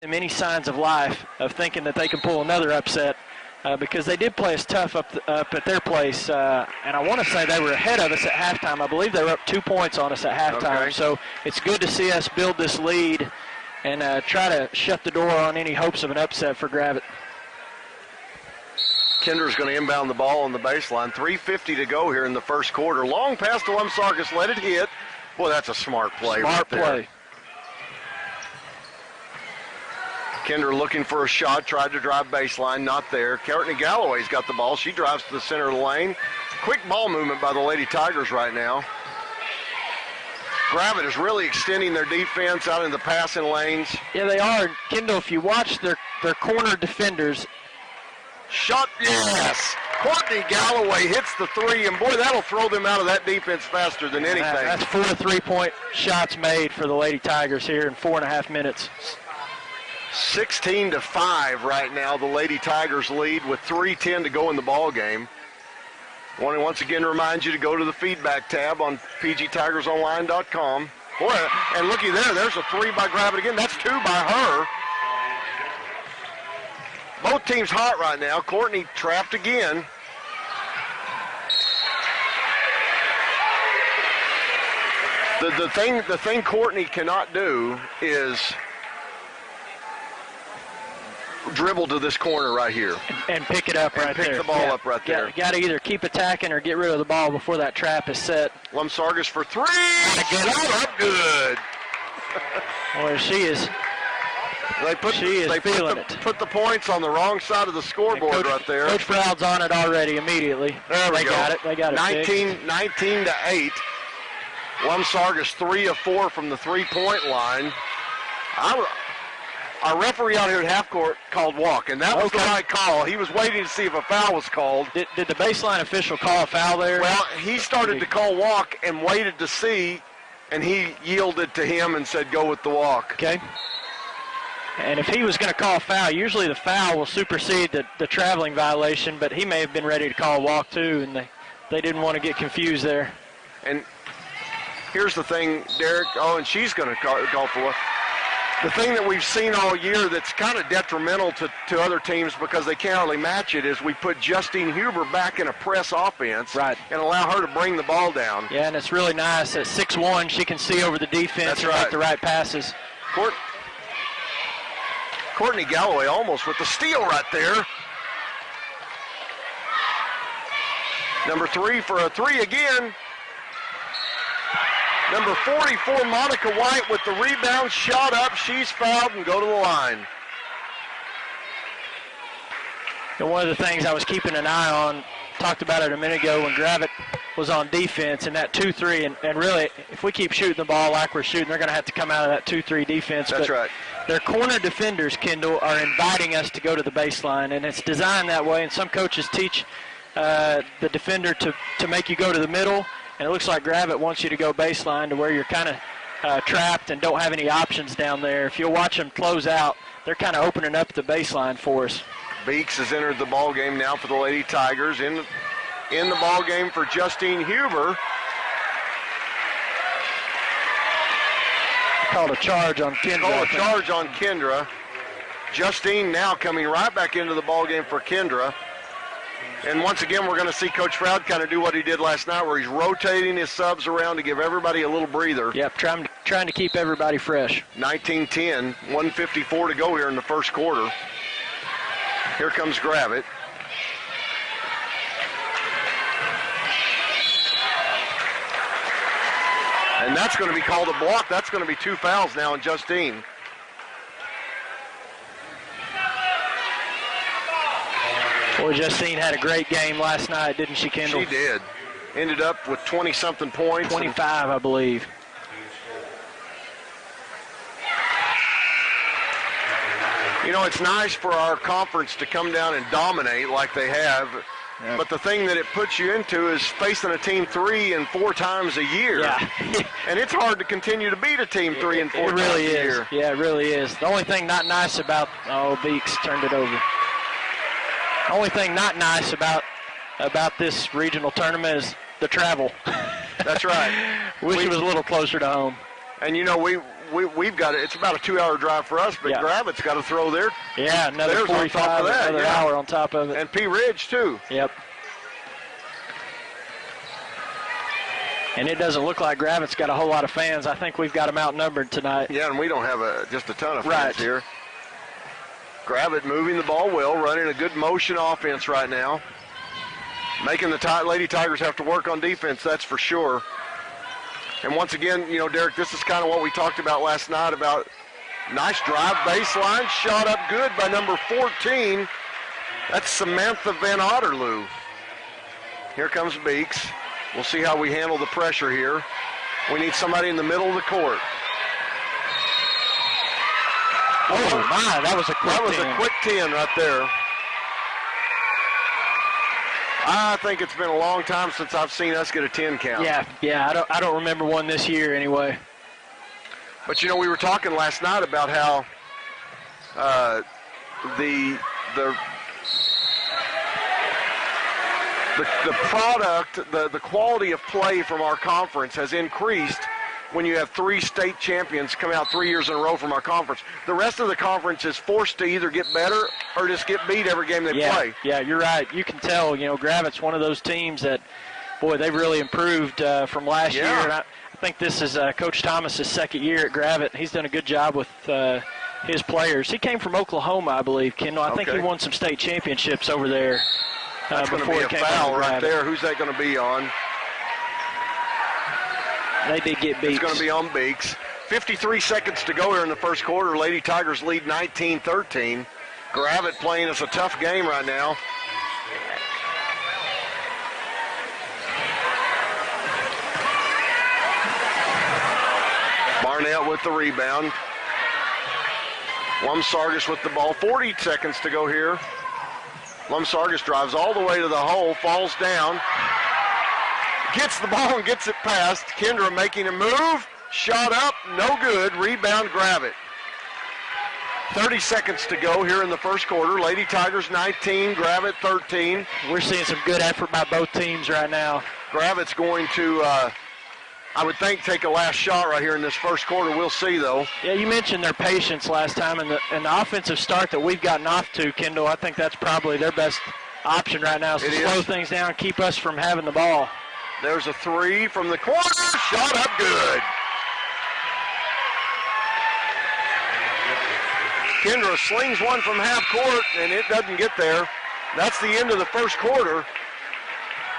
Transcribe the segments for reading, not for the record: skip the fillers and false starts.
them any signs of life of thinking that they can pull another upset because they did play us tough up at their place. And I want to say they were ahead of us at halftime. I believe they were up 2 points on us at halftime. Okay. So it's good to see us build this lead and try to shut the door on any hopes of an upset for Gravette. Kinder's going to inbound the ball on the baseline. 3:50 to go here in the first quarter. Long pass to Lumsargus, let it hit. Boy, that's a smart play. Smart play. Kinder looking for a shot, tried to drive baseline, not there. Courtney Galloway's got the ball. She drives to the center of the lane. Quick ball movement by the Lady Tigers right now. Gravette is really extending their defense out in the passing lanes. Yeah, they are. Kendall, if you watch their corner defenders. Shot, yes. Courtney Galloway hits the three, and boy, that'll throw them out of that defense faster than anything. That's 4 3-point shots made for the Lady Tigers here in 4.5 minutes. 16-5 right now. The Lady Tigers lead with 3:10 to go in the ball game. I want to once again remind you to go to the feedback tab on pgtigersonline.com. Boy, and looky there, there's a three by Gravette again. That's two by her. Both teams hot right now. Courtney trapped again. The thing Courtney cannot do is dribble to this corner right here. And pick it up right there. Pick the ball up right there. You got to either keep attacking or get rid of the ball before that trap is set. Lumsargus for three. Shot up good. Boy, she is feeling it. Put the points on the wrong side of the scoreboard right there. Coach Proud's on it already immediately. There we go. They got it 19-8. Lumsargus 3 of 4 from the three-point line. Our referee out here at half court called walk, and that was the right call. He was waiting to see if a foul was called. Did the baseline official call a foul there? Well, he started to call walk and waited to see, and he yielded to him and said go with the walk. Okay. And if he was going to call a foul, usually the foul will supersede the traveling violation, but he may have been ready to call a walk too, and they didn't want to get confused there. And here's the thing, Derek. Oh, and she's going to call for it. The thing that we've seen all year that's kind of detrimental to other teams because they can't really match it is we put Justine Huber back in a press offense and allow her to bring the ball down. Yeah, and it's really nice. At 6'1", she can see over the defense and make the right passes. Courtney Galloway almost with the steal right there. Number 3 for a three again. Number 44, Monica White with the rebound, shot up, she's fouled and go to the line. And one of the things I was keeping an eye on, talked about it a minute ago when Gravette was on defense and that 2-3, and really if we keep shooting the ball like we're shooting, they're going to have to come out of that 2-3 defense. That's right. Their corner defenders, Kendall, are inviting us to go to the baseline, and it's designed that way, and some coaches teach the defender to make you go to the middle. And it looks like Gravette wants you to go baseline to where you're kind of trapped and don't have any options down there. If you'll watch them close out, they're kind of opening up the baseline for us. Beeks has entered the ball game now for the Lady Tigers. In the ball game for Justine Huber. Called a charge on Kendra. Justine now coming right back into the ball game for Kendra. And once again, we're going to see Coach Proud kind of do what he did last night, where he's rotating his subs around to give everybody a little breather. Yep, trying to keep everybody fresh. 19-10, 1:54 to go here in the first quarter. Here comes Gravette. And that's going to be called a block. That's going to be 2 fouls now on Justine. Boy, Justine had a great game last night, didn't she, Kendall? She did. Ended up with 20-something points. 25, I believe. You know, it's nice for our conference to come down and dominate like they have. Yep. But the thing that it puts you into is facing a team 3 and 4 times a year. Yeah. And it's hard to continue to beat a team 3 and 4 times a year. Yeah, it really is. The only thing not nice about, Beeks turned it over. The only thing not nice about this regional tournament is the travel. That's right. Wish it was a little closer to home. And, you know, we've got it. It's about a 2-hour drive for us, but Yeah. Gravette's got to throw there. Yeah, another There's on 45, top of that, another yeah. hour on top of it. And P. Ridge, too. Yep. And it doesn't look like Gravette's got a whole lot of fans. I think we've got them outnumbered tonight. Yeah, and we don't have just a ton of fans Right. here. Gravette moving the ball well, running a good motion offense right now. Making the Lady Tigers have to work on defense, that's for sure. And once again, you know, Derek, this is kind of what we talked about last night about nice drive baseline, shot up good by number 14. That's Samantha Van Otterloo. Here comes Beeks. We'll see how we handle the pressure here. We need somebody in the middle of the court. Oh, my, that was a quick 10. That was a quick 10 right there. I think it's been a long time since I've seen us get a 10 count. Yeah, I don't remember one this year anyway. But, you know, we were talking last night about how the product, the quality of play from our conference has increased when you have 3 state champions come out 3 years in a row from our conference. The rest of the conference is forced to either get better or just get beat every game they play. Yeah, you're right. You can tell, you know, Gravette's one of those teams that, boy, they've really improved from last year. And I think this is Coach Thomas's second year at Gravette. He's done a good job with his players. He came from Oklahoma, I believe, Kendall. I think he won some state championships over there. That's going to be a foul right there. Who's that going to be on? They did get beat. It's going to be on Beeks. 53 seconds to go here in the first quarter. Lady Tigers lead 19-13. Gravette playing us a tough game right now. Barnett with the rebound. Lumsargis with the ball. 40 seconds to go here. Lumsargis drives all the way to the hole, falls down, gets the ball and gets it past. Kendra making a move, shot up, no good. Rebound, Gravette. 30 seconds to go here in the first quarter. Lady Tigers 19, Gravette 13. We're seeing some good effort by both teams right now. Gravette's going to, I would think, take a last shot right here in this first quarter. We'll see, though. Yeah, you mentioned their patience last time, and the offensive start that we've gotten off to, Kendall, I think that's probably their best option right now is to slow things down, keep us from having the ball. There's a 3 from the corner, shot up good. Kendra slings one from half court, and it doesn't get there. That's the end of the first quarter.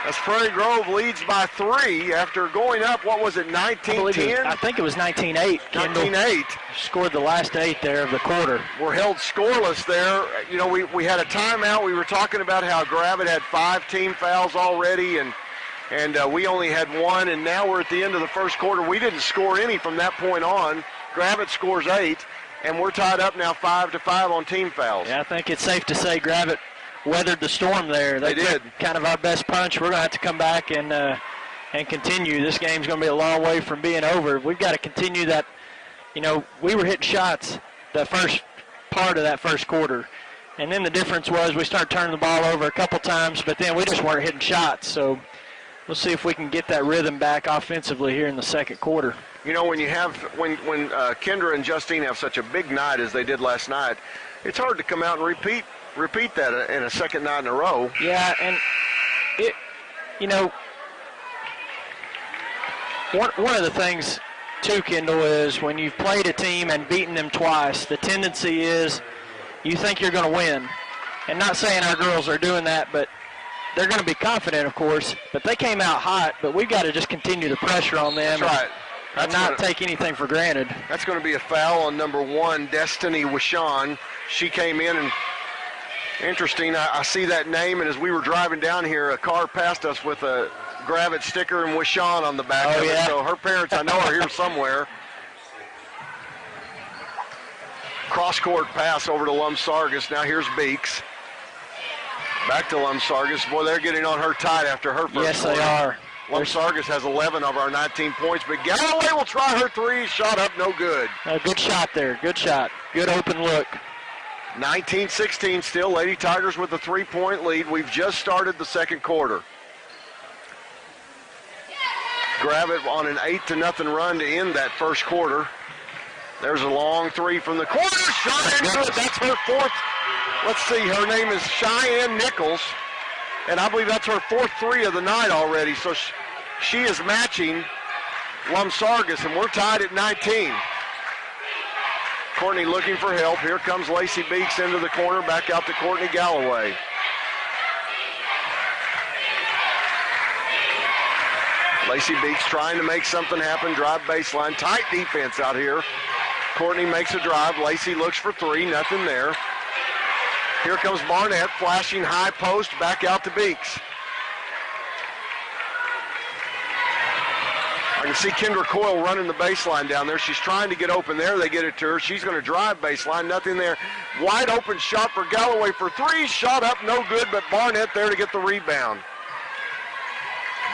As Prairie Grove leads by 3 after going up, what was it, 19-10? I think it was 19-8. 19-8. Scored the last 8 there of the quarter. We're held scoreless there. You know, we had a timeout. We were talking about how Gravette had 5 team fouls already, and we only had 1, and now we're at the end of the first quarter. We didn't score any from that point on. Gravette scores 8, and we're tied up now 5-5 on team fouls. Yeah, I think it's safe to say Gravette weathered the storm there. They did. Kind of our best punch. We're going to have to come back and continue. This game's going to be a long way from being over. We've got to continue that. You know, we were hitting shots the first part of that first quarter. And then the difference was we started turning the ball over a couple times, but then we just weren't hitting shots. So we'll see if we can get that rhythm back offensively here in the second quarter. You know, when Kendra and Justine have such a big night as they did last night, it's hard to come out and repeat that in a second night in a row. Yeah, and it, you know, one of the things too, Kendall, is when you've played a team and beaten them twice, the tendency is you think you're going to win. And not saying our girls are doing that, but they're going to be confident, of course. But they came out hot, but we've got to just continue the pressure on them. That's right. And not take anything for granted. That's going to be a foul on number 1, Destiny Wishon. She came in, and interesting, I see that name, and as we were driving down here, a car passed us with a Gravette sticker and Wishon on the back of it. So her parents, I know, are here somewhere. Cross-court pass over to Lumsargis. Now here's Beeks. Back to Lumsargis. Boy, they're getting on her tight after her first Yes, quarter. they are. Lumsargis has 11 of our 19 points, but Galloway will try her 3. Shot up, no good. Good shot there. Good shot. Good open look. 19-16 still. Lady Tigers with a 3-point lead. We've just started the second quarter. Gravette on an 8-0 run to end that first quarter. There's a long three from the corner. Shot in good. That's her fourth. Let's see. Her name is Cheyenne Nichols. And I believe that's her fourth three of the night already. So she is matching Lumsargis, and we're tied at 19. Courtney looking for help. Here comes Lacey Beeks into the corner, back out to Courtney Galloway. Lacey Beeks trying to make something happen, drive baseline. Tight defense out here. Courtney makes a drive. Lacey looks for three, nothing there. Here comes Barnett, flashing high post, back out to Beeks. I can see Kendra Coyle running the baseline down there. She's trying to get open there. They get it to her. She's going to drive baseline. Nothing there. Wide open shot for Galloway for three. Shot up, no good, but Barnett there to get the rebound.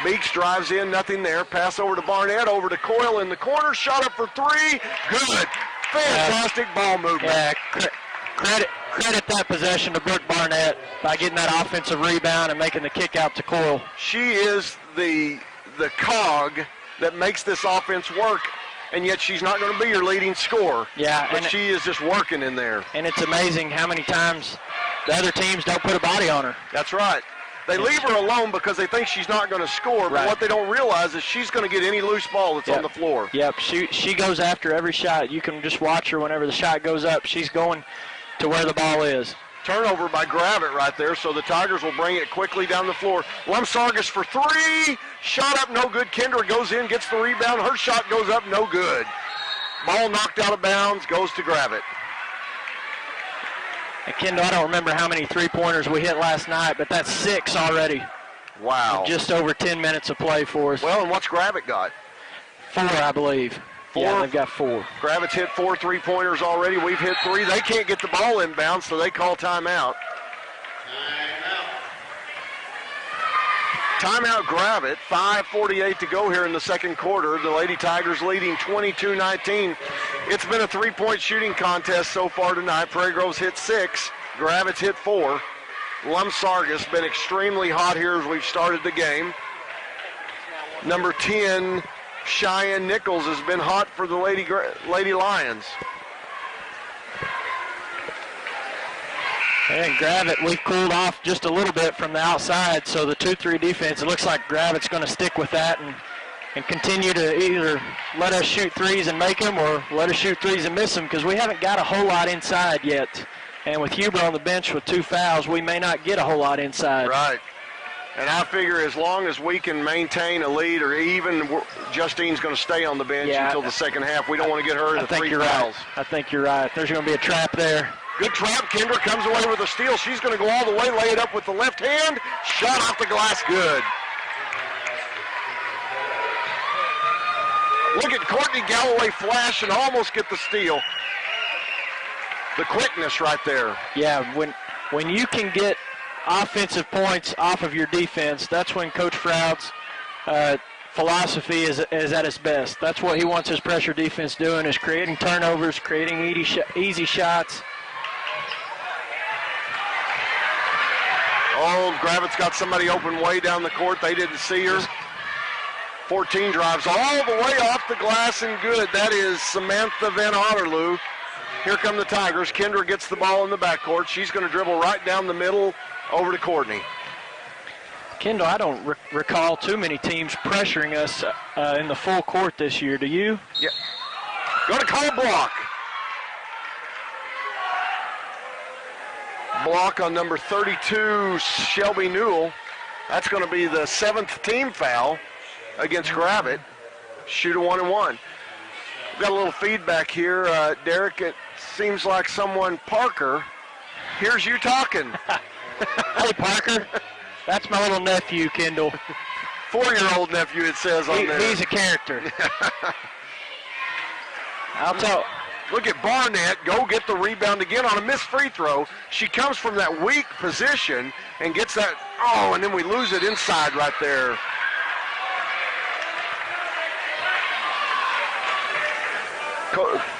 Beeks drives in, nothing there. Pass over to Barnett, over to Coyle in the corner. Shot up for three. Good. Fantastic ball movement. Yeah, credit that possession to Brooke Barnett by getting that offensive rebound and making the kick out to Coyle. She is the cog that makes this offense work, and yet she's not going to be your leading scorer. Yeah, but she is just working in there. And it's amazing how many times the other teams don't put a body on her. That's right. They leave her alone because they think she's not going to score, but what they don't realize is she's going to get any loose ball that's on the floor. Yep, she goes after every shot. You can just watch her whenever the shot goes up. She's going to where the ball is. Turnover by Gravette right there, so the Tigers will bring it quickly down the floor. Lumsargis for three. Shot up, no good. Kendra goes in, gets the rebound. Her shot goes up, no good. Ball knocked out of bounds, goes to Gravette. And Kendall, I don't remember how many three-pointers we hit last night, but that's 6 already. Wow. Just over 10 minutes of play for us. Well, and what's Gravette got? 4, I believe. 4? Yeah, they've got 4. Gravette's hit 4 three-pointers already. We've hit 3. They can't get the ball inbound, so they call timeout. Timeout Gravette. 5:48 to go here in the second quarter. The Lady Tigers leading 22-19. It's been a three-point shooting contest so far tonight. Prairie Grove's hit 6. Gravette's hit 4. Lumsargis been extremely hot here as we've started the game. Number 10, Cheyenne Nichols, has been hot for the Lady Lions. And Gravette, we've cooled off just a little bit from the outside, so the 2-3 defense, it looks like Gravette's going to stick with that and continue to either let us shoot threes and make them or let us shoot threes and miss them, because we haven't got a whole lot inside yet. And with Huber on the bench with 2 fouls, we may not get a whole lot inside. Right. And I figure as long as we can maintain a lead or even, Justine's going to stay on the bench until the second half. We don't want to get her in the 3 fouls. I think you're right. There's going to be a trap there. Good trap. Kendra comes away with a steal. She's going to go all the way, lay it up with the left hand. Shot off the glass, good. Look at Courtney Galloway flash and almost get the steal. The quickness right there. Yeah, when you can get offensive points off of your defense, that's when Coach Froud's philosophy is at its best. That's what he wants his pressure defense doing, is creating turnovers, creating easy shots. Oh, Gravette's got somebody open way down the court. They didn't see her. 14 drives all the way off the glass and good. That is Samantha Van Otterloo. Here come the Tigers. Kendra gets the ball in the backcourt. She's going to dribble right down the middle over to Courtney. Kendall, I don't recall too many teams pressuring us in the full court this year. Do you? Yeah. Going to call block. Block on number 32, Shelby Newell. That's going to be the 7th team foul against Gravette. Shoot a 1-and-1. We've got a little feedback here. Derek, it seems like someone, Parker, hears you talking. Hey, Parker. That's my little nephew, Kendall. 4-year-old nephew, it says on there. He's a character. I'll tell. Look at Barnett go get the rebound again on a missed free throw. She comes from that weak position and gets that, and then we lose it inside right there.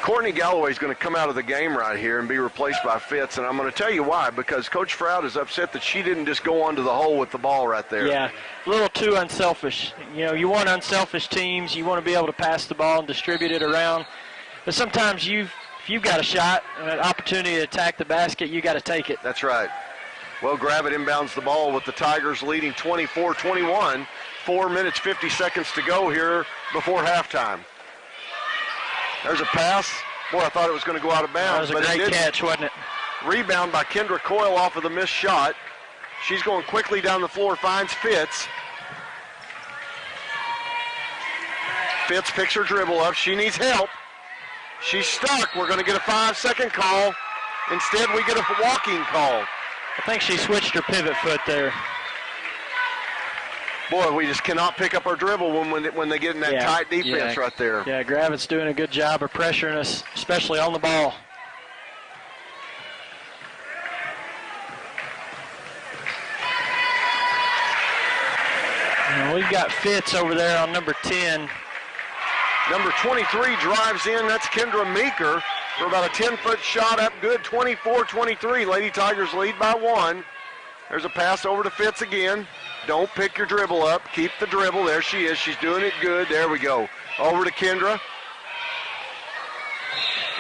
Courtney Galloway is going to come out of the game right here and be replaced by Fitz, and I'm going to tell you why, because Coach Froud is upset that she didn't just go onto the hole with the ball right there. Yeah, a little too unselfish. You know, you want unselfish teams. You want to be able to pass the ball and distribute it around. But sometimes if you've got a shot, an opportunity to attack the basket, you got to take it. That's right. Well, Gravette inbounds the ball with the Tigers leading 24-21. 4 minutes, 50 seconds to go here before halftime. There's a pass. Boy, I thought it was going to go out of bounds. That was a great catch, wasn't it? Rebound by Kendra Coyle off of the missed shot. She's going quickly down the floor, finds Fitz. Fitz picks her dribble up. She needs help. She's stuck. We're going to get a 5-second call. Instead, we get a walking call. I think she switched her pivot foot there. Boy, we just cannot pick up our dribble when they get in that tight defense right there. Yeah, Gravette's doing a good job of pressuring us, especially on the ball. And we've got Fitz over there on number 10. Number 23 drives in. That's Kendra Meeker for about a 10-foot shot up good, 24-23. Lady Tigers lead by 1. There's a pass over to Fitz again. Don't pick your dribble up. Keep the dribble. There she is. She's doing it good. There we go. Over to Kendra.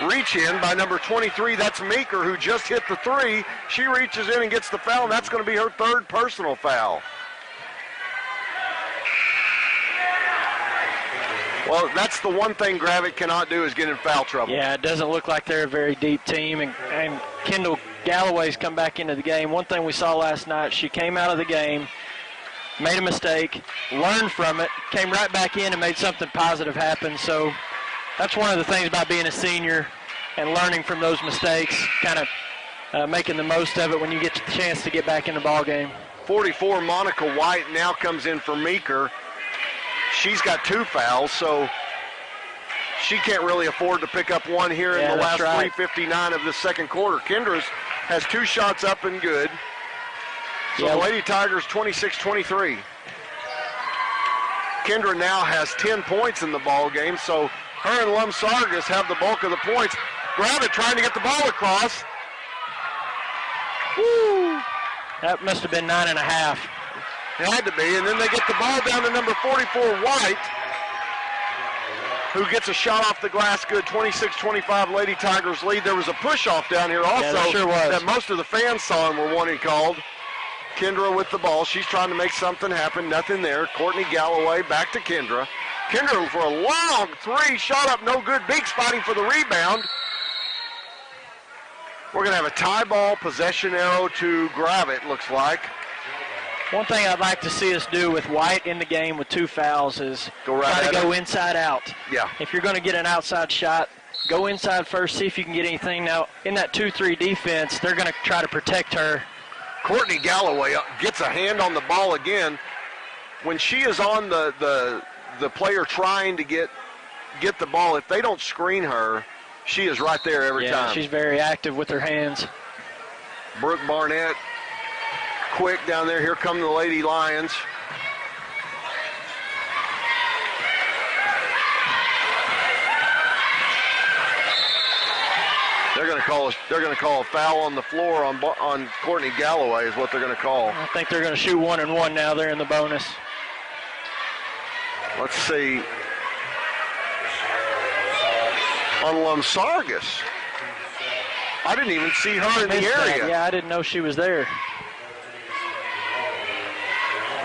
Reach in by number 23. That's Meeker, who just hit the 3. She reaches in and gets the foul, and that's going to be her 3rd personal foul. Well, that's the one thing Gravette cannot do is get in foul trouble. Yeah, it doesn't look like they're a very deep team, and Kendall Galloway's come back into the game. One thing we saw last night, she came out of the game, made a mistake, learned from it, came right back in and made something positive happen. So that's one of the things about being a senior and learning from those mistakes, kind of making the most of it when you get the chance to get back in the ball game. 44, Monica White now comes in for Meeker. She's got 2 fouls, so she can't really afford to pick up one here in the last 3:59 of the second quarter. Kendra has 2 shots up and good. So the Lady Tigers 26-23. Kendra now has 10 points in the ball game, so her and Lum Sargas have the bulk of the points. Gravette trying to get the ball across. Woo! That must have been 9.5. It had to be, and then they get the ball down to number 44, White, who gets a shot off the glass good. 26-25 Lady Tigers lead. There was a push-off down here also that most of the fans saw and were wanting called. Kendra with the ball. She's trying to make something happen. Nothing there. Courtney Galloway back to Kendra. Kendra for a long 3, shot up, no good. Beeks fighting for the rebound. We're going to have a tie ball, possession arrow to Gravette, looks like. One thing I'd like to see us do with White in the game with 2 fouls is try to go inside out. Yeah. If you're going to get an outside shot, go inside first, see if you can get anything. Now, in that 2-3 defense, they're going to try to protect her. Courtney Galloway gets a hand on the ball again. When she is on the player trying to get the ball, if they don't screen her, she is right there every time. Yeah, she's very active with her hands. Brooke Barnett, quick down there. Here come the Lady Lions. They're going to call a foul on the floor on Courtney Galloway is what they're going to call. I think they're going to shoot 1-and-1 now. They're in the bonus. Let's see. On Lum Sargas. I didn't even see her in the area. Yeah, I didn't know she was there.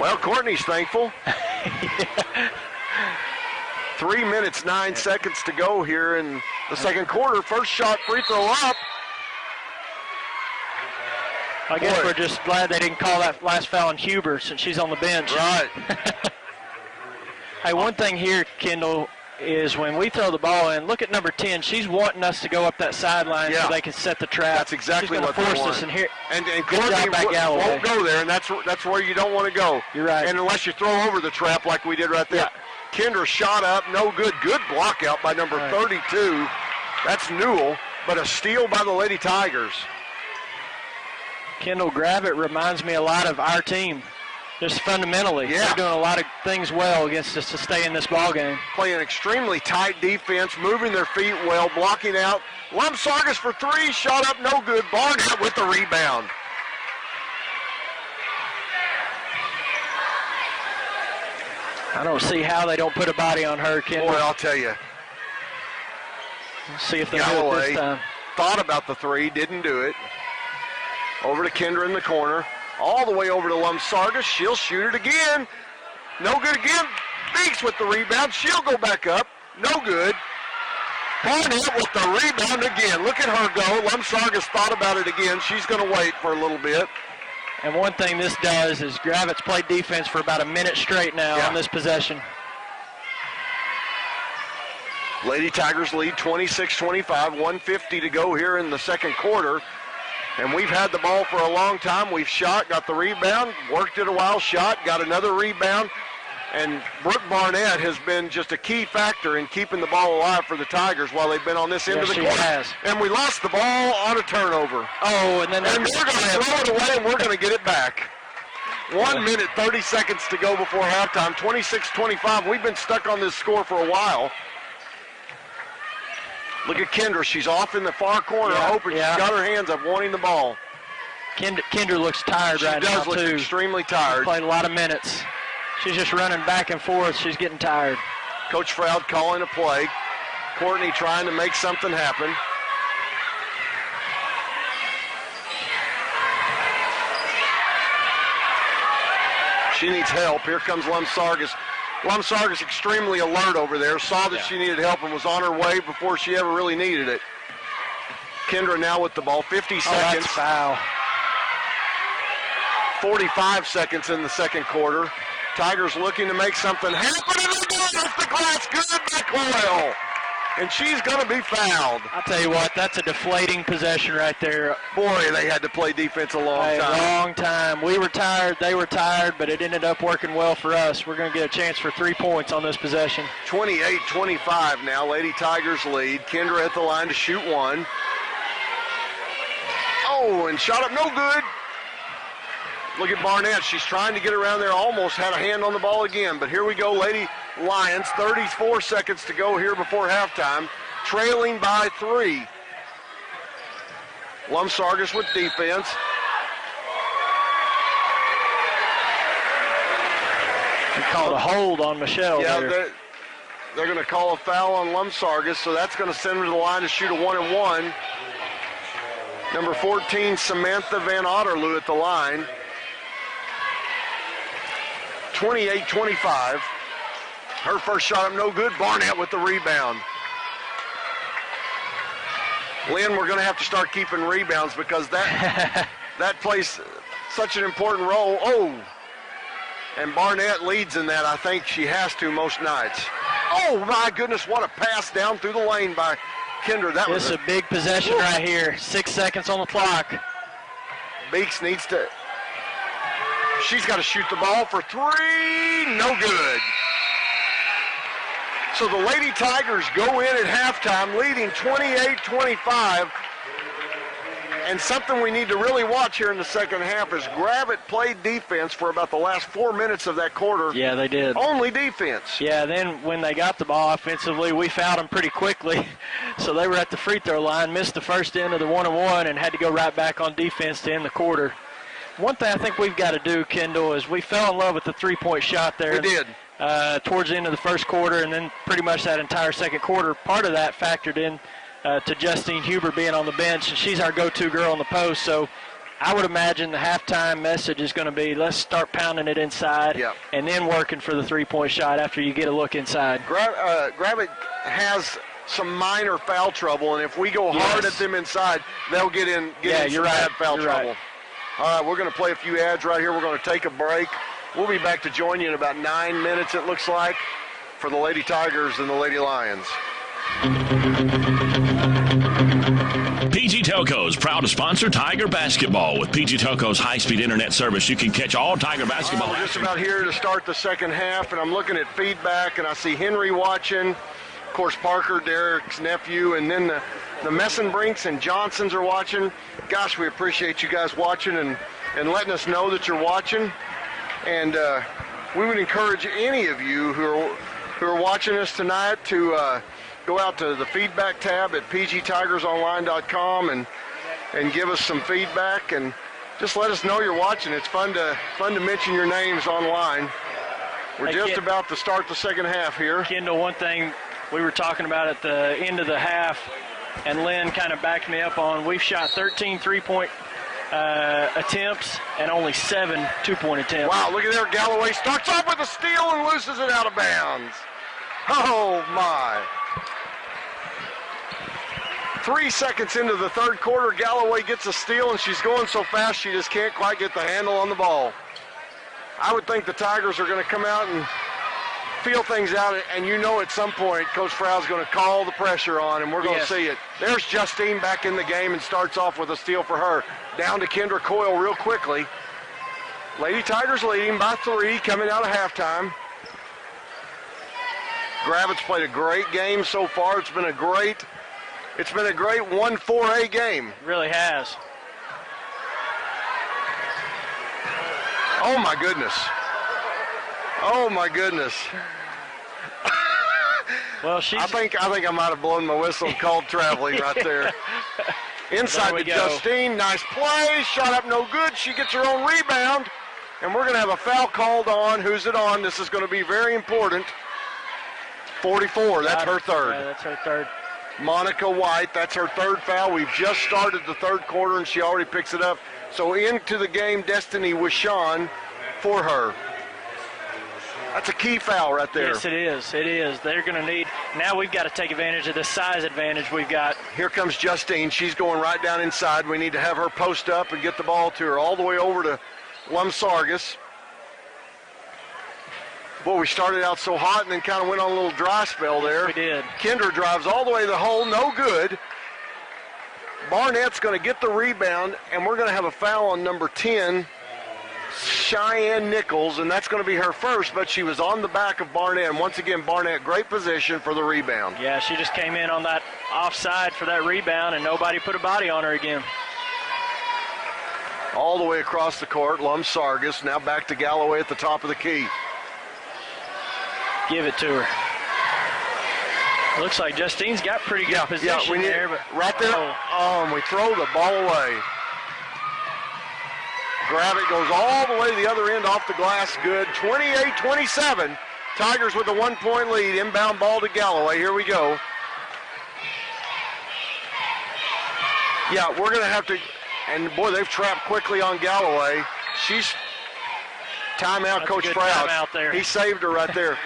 Well, Courtney's thankful. 3 minutes, 9 seconds to go here in the second quarter. First shot, free throw up. I guess we're just glad they didn't call that last foul on Huber since she's on the bench. Right. Hey, one thing here, Kendall, is when we throw the ball in, look at number 10. She's wanting us to go up that sideline so they can set the trap. That's exactly what they want. She's going to force us in here. And Courtney won't go there, and that's where you don't want to go. You're right. And unless you throw over the trap like we did right there. Yeah. Kendra shot up, no good. Good block out by number 32. That's Newell, but a steal by the Lady Tigers. Kendall Gravette reminds me a lot of our team. Just fundamentally, they're doing a lot of things well against us to stay in this ball game. Playing extremely tight defense, moving their feet well, blocking out. Lum Sargas for 3, shot up, no good. Barnett with the rebound. I don't see how they don't put a body on her, Kendall. Boy, I'll tell you. Let's see if they do it Galloway this time. thought about the three, didn't do it. Over to Kendra in the corner. All the way over to Lumsargas. She'll shoot it again. No good again. Beeks with the rebound. She'll go back up. No good. Barnett with the rebound again. Look at her go. Lumsargas thought about it again. She's going to wait for a little bit. And one thing this does is Gravette's played defense for about a minute straight now on this possession. Lady Tigers lead 26-25, 1:50 to go here in the second quarter. And we've had the ball for a long time. We've shot, got the rebound, worked it a while, shot, got another rebound. And Brooke Barnett has been just a key factor in keeping the ball alive for the Tigers while they've been on this end of the court. Has. And we lost the ball on a turnover. Oh, and then we're going to throw it away and we're going to get it back. 1 minute, 30 seconds to go before halftime. 26-25. We've been stuck on this score for a while. Look at Kendra. She's off in the far corner, hoping she's got her hands up, wanting the ball. Kendra looks tired right now, too. She does look extremely tired. She's played a lot of minutes. She's just running back and forth. She's getting tired. Coach Froud calling a play. Courtney trying to make something happen. She needs help. Here comes Lumsargas. Lumsargas extremely alert over there. Saw that she needed help and was on her way before she ever really needed it. Kendra now with the ball. 50 seconds. That's foul. 45 seconds in the second quarter. Tigers looking to make something happen, and they do it off the glass. Good by Coyle. And she's going to be fouled. I'll tell you what, that's a deflating possession right there. Boy, they had to play defense a long time. A long time. We were tired, they were tired, but it ended up working well for us. We're going to get a chance for 3 points on this possession. 28-25 now. Lady Tigers lead. Kendra at the line to shoot one. Oh, and shot up no good. Look at Barnett. She's trying to get around there. Almost had a hand on the ball again. But here we go, Lady Lions. 34 seconds to go here before halftime. Trailing by 3. Lumsargas with defense. She called a hold on Michelle there. They're going to call a foul on Lumsargas, so that's going to send her to the line to shoot a 1-and-1. Number 14, Samantha Van Otterloo at the line. 28-25. Her first shot up no good. Barnett with the rebound. Lynn, we're going to have to start keeping rebounds because that plays such an important role. Oh, and Barnett leads in that. I think she has to most nights. Oh, my goodness, what a pass down through the lane by Kendra. That was a big possession right here. 6 seconds on the clock. Beeks needs to... She's got to shoot the ball for 3. No good. So the Lady Tigers go in at halftime leading 28-25. And something we need to really watch here in the second half is Gravette played defense for about the last 4 minutes of that quarter. Yeah, they did. Only defense. Yeah, then when they got the ball offensively, we fouled them pretty quickly. So they were at the free throw line, missed the first end of the 1-and-1, and had to go right back on defense to end the quarter. One thing I think we've got to do, Kendall, is we fell in love with the three-point shot there. We did. Towards the end of the first quarter, and then pretty much that entire second quarter. Part of that factored in to Justine Huber being on the bench, and she's our go-to girl on the post. So I would imagine the halftime message is going to be, let's start pounding it inside and then working for the three-point shot after you get a look inside. Gravette has some minor foul trouble, and if we go hard at them inside, they'll get in some bad foul trouble. Right. All right, we're going to play a few ads right here. We're going to take a break. We'll be back to join you in about 9 minutes, it looks like, for the Lady Tigers and the Lady Lions. PG Telco is proud to sponsor Tiger basketball. With PG Telco's high-speed internet service, you can catch all Tiger basketball. We're just about here to start the second half, and I'm looking at feedback, and I see Henry watching. Of course, Parker, Derek's nephew, and then the Messenbrinks and Johnsons are watching. Gosh, we appreciate you guys watching and letting us know that you're watching. And we would encourage any of you who are watching us tonight to go out to the feedback tab at pgtigersonline.com and give us some feedback and just let us know you're watching. It's fun to mention your names online. We're just about to start the second half here. Kendall, one thing we were talking about at the end of the half, and Lynn kind of backed me up on, we've shot 13 three-point attempts and only 7 two-point attempts. Wow, look at there. Galloway starts off with a steal and loses it out of bounds. Oh, my. 3 seconds into the third quarter, Galloway gets a steal, and she's going so fast she just can't quite get the handle on the ball. I would think the Tigers are going to come out and feel things out, and you know at some point Coach Frow's going to call the pressure on, and we're going to see it. There's Justine back in the game and starts off with a steal for her. Down to Kendra Coyle real quickly. Lady Tigers leading by 3 coming out of halftime. Gravette's played a great game so far. It's been a great 1-4A game. It really has. Oh my goodness. Oh my goodness. Well, I think I might have blown my whistle and called traveling right there. Inside to Justine, nice play, shot up no good. She gets her own rebound, and we're going to have a foul called on. Who's it on? This is going to be very important. 44, that's her third. Yeah, that's her third. Monica White, that's her third foul. We've just started the third quarter, and she already picks it up. So into the game, Destiny Wishon for her. That's a key foul right there. Yes, it is. It is. They're going to need, now we've got to take advantage of the size advantage we've got. Here comes Justine. She's going right down inside. We need to have her post up and get the ball to her all the way over to Lumsargas. Boy, we started out so hot and then kind of went on a little dry spell there. We did. Kendra drives all the way to the hole, no good. Barnett's going to get the rebound, and we're going to have a foul on number 10, Cheyenne Nichols, and that's going to be her first, but she was on the back of Barnett. And once again, Barnett, great position for the rebound. Yeah, she just came in on that offside for that rebound, and nobody put a body on her again. All the way across the court, Lumsargas, now back to Galloway at the top of the key. Give it to her. Looks like Justine's got pretty good position there. But right there, and we throw the ball away. Gravette goes all the way to the other end off the glass. Good. 28-27. Tigers with a 1-point lead. Inbound ball to Galloway. Here we go. Yeah, we're going to have to, and boy, they've trapped quickly on Galloway. She's timeout. That's Coach Proud. Timeout there. He saved her right there.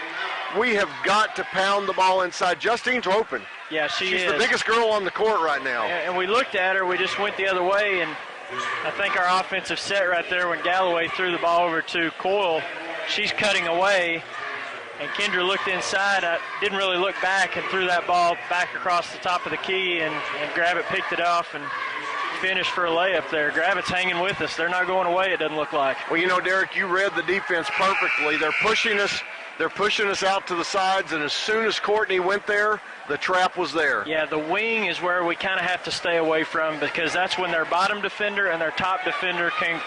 We have got to pound the ball inside. Justine's open. Yeah, she's the biggest girl on the court right now. And we looked at her. We just went the other way, and I think our offensive set right there when Galloway threw the ball over to Coyle, she's cutting away, and Kendra looked inside. I didn't really look back and threw that ball back across the top of the key, and Gravette picked it off and finished for a layup there. Gravette's hanging with us. They're not going away, it doesn't look like. Well, you know, Derek, you read the defense perfectly. They're pushing us out to the sides, and as soon as Courtney went there, the trap was there. Yeah, the wing is where we kind of have to stay away from, because that's when their bottom defender and their top defender can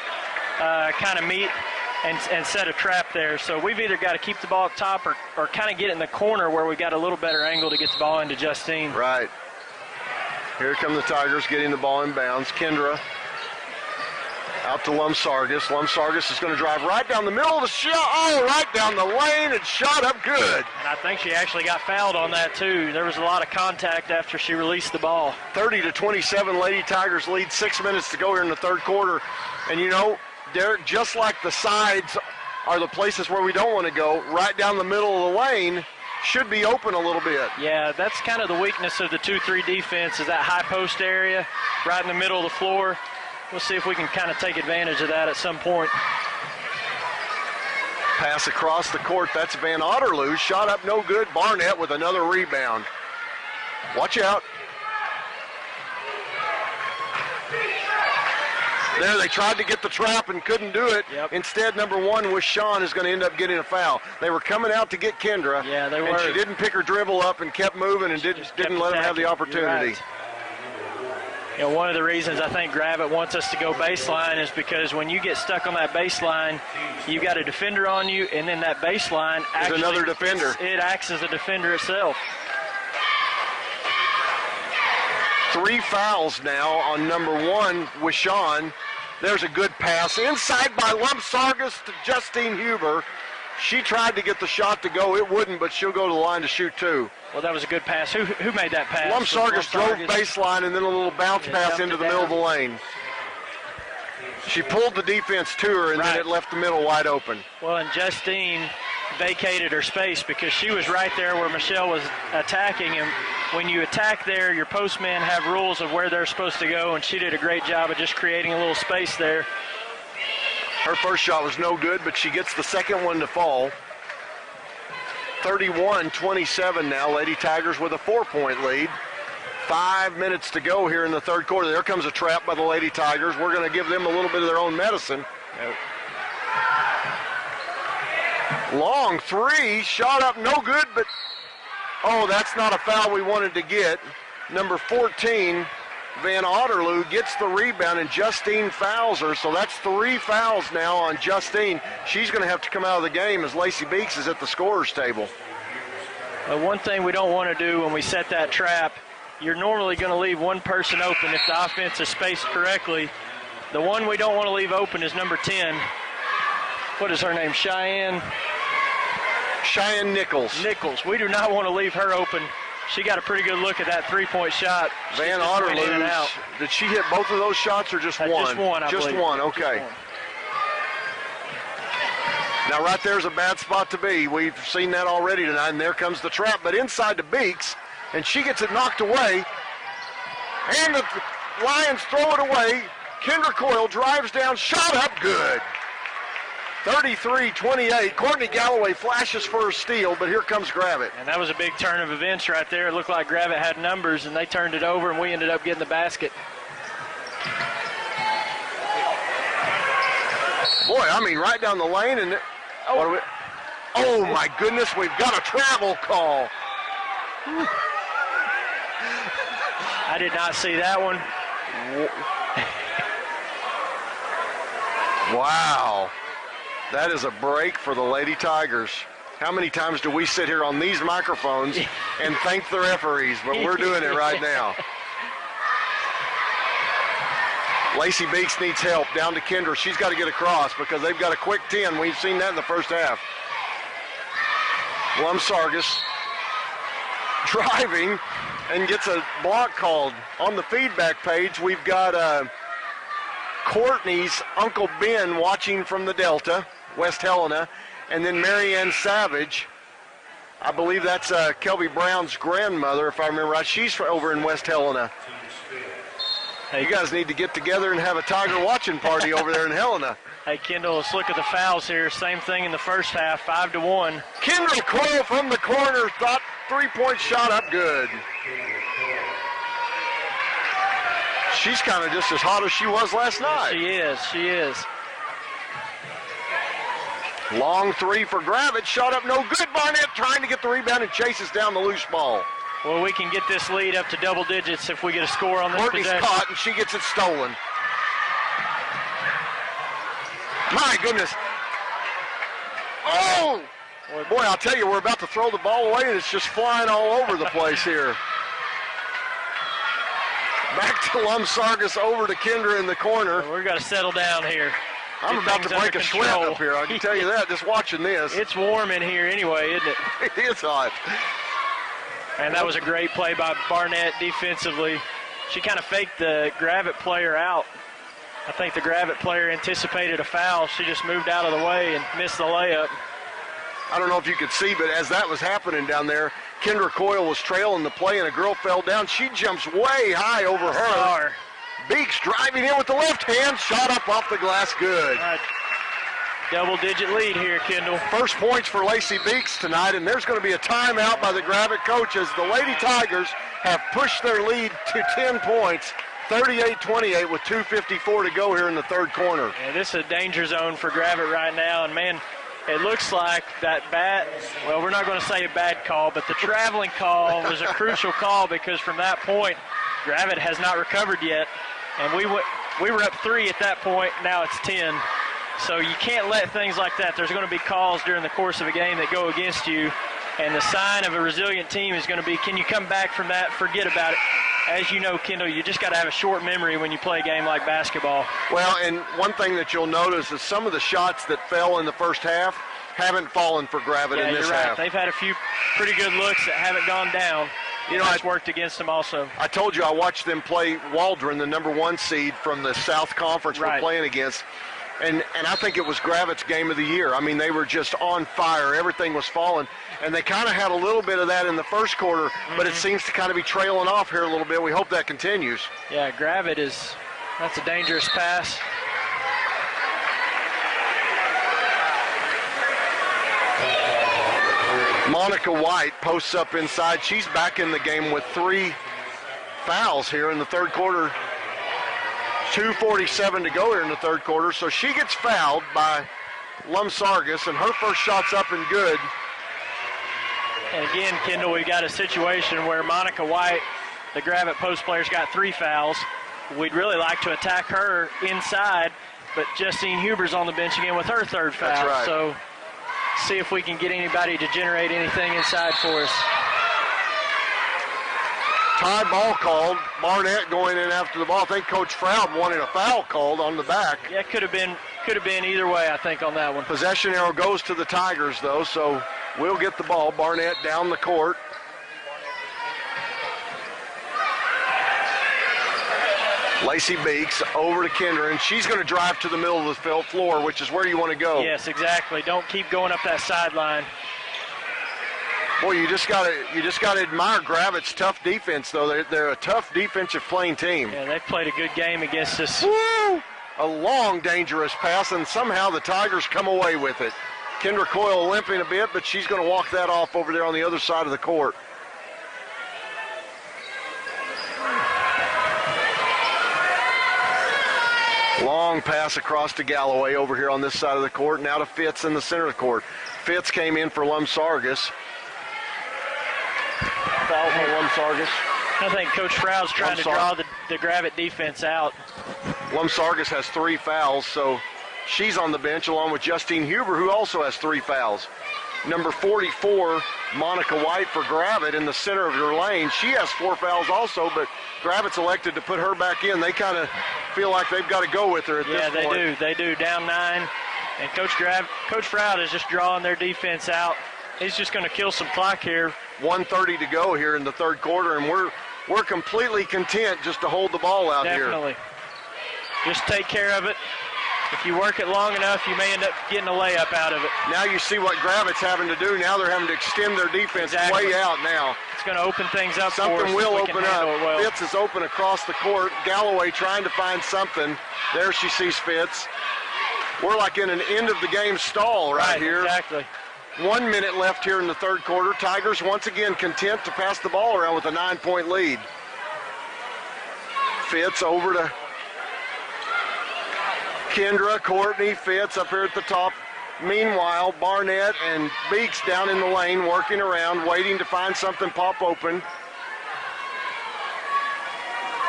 kind of meet and set a trap there. So we've either got to keep the ball at top or kind of get in the corner where we got a little better angle to get the ball into Justine. Right. Here come the Tigers getting the ball in bounds. Kendra out to Lumsargas. Lumsargas is going to drive right down the middle of the shot. Oh, right down the lane and shot up good. And I think she actually got fouled on that too. There was a lot of contact after she released the ball. 30-27, Lady Tigers lead. 6 minutes to go here in the third quarter. And you know, Derek, just like the sides are the places where we don't want to go, right down the middle of the lane should be open a little bit. Yeah, that's kind of the weakness of the 2-3 defense, is that high post area right in the middle of the floor. We'll see if we can kind of take advantage of that at some point. Pass across the court. That's Van Otterloo. Shot up no good. Barnett with another rebound. Watch out. There, they tried to get the trap and couldn't do it. Yep. Instead, number 1 was Sean, is going to end up getting a foul. They were coming out to get Kendra. Yeah, they were. And she didn't pick her dribble up and kept moving and didn't let them have the opportunity. You know, one of the reasons I think Gravette wants us to go baseline is because when you get stuck on that baseline, you've got a defender on you, and then that baseline actually another defender. It acts as a defender itself. 3 fouls now on number 1 with Sean. There's a good pass inside by Lumsargas to Justine Huber. She tried to get the shot to go. It wouldn't, but she'll go to the line to shoot two. Well, that was a good pass. Who made that pass? Lumsargus drove baseline and then a little bounce pass into the middle of the lane. She pulled the defense to her, and then it left the middle wide open. Well, and Justine vacated her space because she was right there where Michelle was attacking. And when you attack there, your postmen have rules of where they're supposed to go, and she did a great job of just creating a little space there. Her first shot was no good, but she gets the second one to fall. 31-27 now. Lady Tigers with a 4-point lead. 5 minutes to go here in the third quarter. There comes a trap by the Lady Tigers. We're going to give them a little bit of their own medicine. Long three, shot up, no good, but oh, that's not a foul we wanted to get. Number 14, Van Otterloo, gets the rebound, and Justine fouls her, so that's 3 fouls now on Justine. She's going to have to come out of the game as Lacey Beeks is at the scorer's table. One thing we don't want to do when we set that trap, you're normally going to leave one person open if the offense is spaced correctly. The one we don't want to leave open is number 10. What is her name? Cheyenne Nichols. We do not want to leave her open. She got a pretty good look at that three-point shot. Van Otterloo, did she hit both of those shots or just one? Just one, I believe. Just one, okay. Just one. Now right there's a bad spot to be. We've seen that already tonight, and there comes the trap. But inside to Beeks, and she gets it knocked away. And the Lions throw it away. Kendra Coyle drives down, shot up, good. 33-28. Courtney Galloway flashes for a steal, but here comes Gravette. And that was a big turn of events right there. It looked like Gravette had numbers, and they turned it over, and we ended up getting the basket. Boy, I mean, right down the lane, and oh my goodness, we've got a travel call. I did not see that one. Wow. That is a break for the Lady Tigers. How many times do we sit here on these microphones and thank the referees, but we're doing it right now. Lacey Beeks needs help. Down to Kendra. She's got to get across because they've got a quick 10. We've seen that in the first half. Lumsargus driving and gets a block called. On the feedback page, we've got Courtney's Uncle Ben watching from the Delta, West Helena, and then Marianne Savage. I believe that's Kelby Brown's grandmother, if I remember right. She's over in West Helena. Hey, you guys need to get together and have a Tiger watching party over there in Helena. Hey, Kendall, let's look at the fouls here. Same thing in the first half, 5-1. Kendra Coyle from the corner, thought three-point shot up good. She's kind of just as hot as she was last night. She is. Long three for Gravette, shot up no good. Barnett trying to get the rebound and chases down the loose ball. Well, we can get this lead up to double digits if we get a score on this Courtney's possession. caught, and she gets it stolen. My goodness. Oh! Boy, I'll tell you, we're about to throw the ball away, and it's just flying all over the place here. Back to Lumsargus, over to Kendra in the corner. We've got to settle down here. I'm about to break a sweat up here. I can tell you that just watching this. It's warm in here anyway, isn't it? It is hot. And that was a great play by Barnett defensively. She kind of faked the Gravette player out. I think the Gravette player anticipated a foul. She just moved out of the way and missed the layup. I don't know if you could see, but as that was happening down there, Kendra Coyle was trailing the play, and a girl fell down. She jumps way high over her. Beeks driving in with the left hand, shot up off the glass, good. Double-digit lead here, Kendall. First points for Lacey Beeks tonight, and there's going to be a timeout by the Gravette coaches. The Lady Tigers have pushed their lead to 10 points, 38-28 with 2:54 to go here in the third quarter. Yeah, this is a danger zone for Gravette right now, and man, it looks like that well, we're not going to say a bad call, but the traveling call was a crucial call because from that point, Gravette has not recovered yet, and we were up 3 at that point. Now it's 10. So you can't let things like that. There's going to be calls during the course of a game that go against you, and the sign of a resilient team is going to be, can you come back from that? Forget about it. As you know, Kendall, you just got to have a short memory when you play a game like basketball. Well, and one thing that you'll notice is some of the shots that fell in the first half haven't fallen for Gravette in this you're right. half. They've had a few pretty good looks that haven't gone down. That's worked against them also. I told you I watched them play Waldron, the number 1 seed from the South Conference we're playing against. And I think it was Gravette's game of the year. I mean, they were just on fire. Everything was falling. And they kind of had a little bit of that in the first quarter, but it seems to kind of be trailing off here a little bit. We hope that continues. Yeah, Gravette that's a dangerous pass. Monica White posts up inside. She's back in the game with 3 fouls here in the third quarter. 2:47 to go here in the third quarter. So she gets fouled by Lumsargis, and her first shot's up and good. And again, Kendall, we got a situation where Monica White, the Gravette post player's got 3 fouls. We'd really like to attack her inside, but Justine Huber's on the bench again with her 3rd foul. That's right. So see if we can get anybody to generate anything inside for us. Tie ball called. Barnett going in after the ball. I think Coach Froud wanted a foul called on the back. Yeah, could have been either way, I think, on that one. Possession arrow goes to the Tigers, though, so we'll get the ball. Barnett down the court. Lacey Beeks over to Kendra, and she's going to drive to the middle of the floor, which is where you want to go. Yes, exactly. Don't keep going up that sideline. Boy, you just got to admire Gravette's tough defense, though. They're a tough defensive playing team. Yeah, they've played a good game against us. Woo! A long, dangerous pass, and somehow the Tigers come away with it. Kendra Coyle limping a bit, but she's going to walk that off over there on the other side of the court. Long pass across to Galloway over here on this side of the court. Now to Fitz in the center of the court. Fitz came in for Lumsargis. Foul for Lumsargis. I think Coach Froud's trying to draw the Gravette defense out. Lumsargis has 3 fouls, so she's on the bench along with Justine Huber, who also has 3 fouls. Number 44, Monica White for Gravette in the center of your lane. She has 4 fouls also, but Gravette's elected to put her back in. They kind of feel like they've got to go with her at this point. Yeah, they do. Down 9. And Coach Froud is just drawing their defense out. He's just going to kill some clock here. 1:30 to go here in the third quarter, and we're completely content just to hold the ball out here. Definitely. Just take care of it. If you work it long enough, you may end up getting a layup out of it. Now you see what Gravette's having to do. Now they're having to extend their defense way out now. It's going to open things up for us. Something will open up. Well. Fitz is open across the court. Galloway trying to find something. There she sees Fitz. We're like in an end of the game stall right here. Exactly. 1 minute left here in the third quarter. Tigers once again content to pass the ball around with a 9-point lead. Fitz over to Kendra, Courtney, Fitz up here at the top. Meanwhile, Barnett and Beeks down in the lane working around, waiting to find something pop open.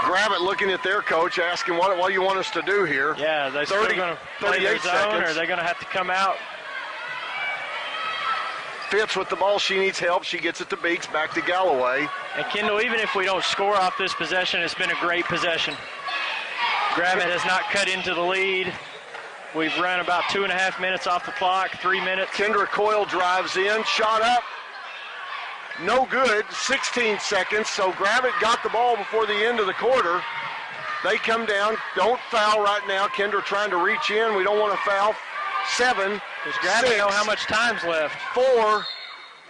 Gravette looking at their coach, asking what do you want us to do here? Yeah, they're still going to play their zone, or are they going to have to come out? Fitz with the ball. She needs help. She gets it to Beeks, back to Galloway. And Kendall, even if we don't score off this possession, it's been a great possession. Gravette has not cut into the lead. We've run about 2.5 minutes off the clock, 3 minutes. Kendra Coyle drives in, shot up. No good, 16 seconds. So Gravette got the ball before the end of the quarter. They come down, don't foul right now. Kendra trying to reach in. We don't want to foul. 7. Does Gravette know how much time's left? 4.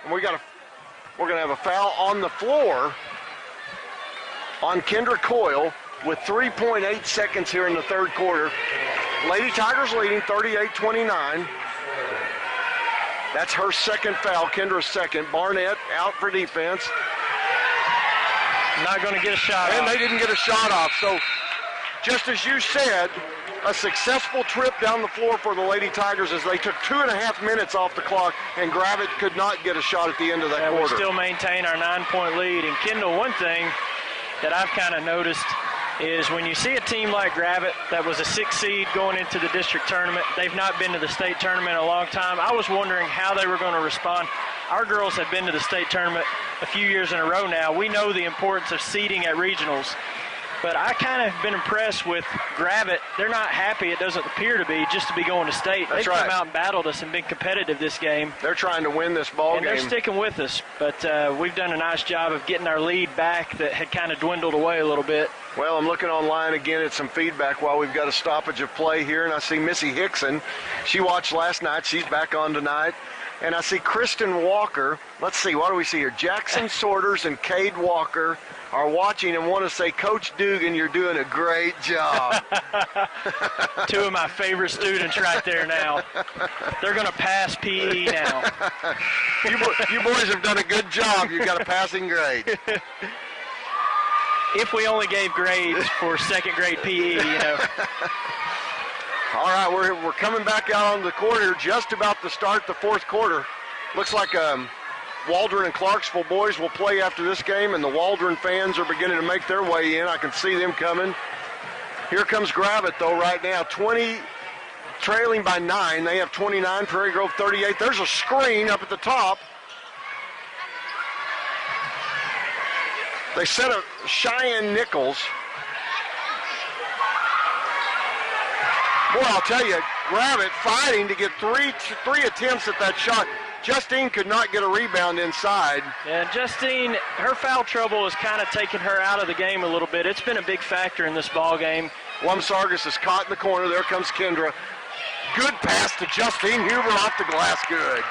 And we're going to have a foul on the floor on Kendra Coyle with 3.8 seconds here in the third quarter. Lady Tigers leading 38-29. That's her second foul, Kendra's second. Barnett out for defense. Not going to get a shot off. And they didn't get a shot off. So just as you said, a successful trip down the floor for the Lady Tigers as they took 2.5 minutes off the clock, and Gravette could not get a shot at the end of that quarter. We still maintain our 9-point lead. And Kendall, one thing that I've kind of noticed is when you see a team like Gravette that was a 6 seed going into the district tournament, they've not been to the state tournament in a long time. I was wondering how they were going to respond. Our girls have been to the state tournament a few years in a row now. We know the importance of seeding at regionals. But I kind of been impressed with Gravette, they're not happy, it doesn't appear to be, just to be going to state. That's They've right. come out and battled us and been competitive this game. They're trying to win this ball And game. they're sticking with us, but we've done a nice job of getting our lead back that had kind of dwindled away a little bit. Well, I'm looking online again at some feedback while we've got a stoppage of play here, and I see Missy Hickson. She watched last night. She's back on tonight. And I see Kristen Walker. Let's see, what do we see here? Jackson Sorters and Cade Walker are watching and want to say, Coach Dugan, you're doing a great job. Two of my favorite students right there now. They're going to pass PE now. You boys have done a good job. You've got a passing grade. If we only gave grades for second grade PE, you know. All right, we're coming back out on the court here, just about to start the fourth quarter. Looks like Waldron and Clarksville boys will play after this game, and the Waldron fans are beginning to make their way in. I can see them coming. Here comes Gravette, though, right now. 20, trailing by 9. They have 29, Prairie Grove 38. There's a screen up at the top. They set a Cheyenne Nichols. Boy, I'll tell you, Gravette fighting to get three attempts at that shot. Justine could not get a rebound inside. And Justine, her foul trouble has kind of taken her out of the game a little bit. It's been a big factor in this ball game. Lumsargus is caught in the corner. There comes Kendra. Good pass to Justine Huber off the glass. Good.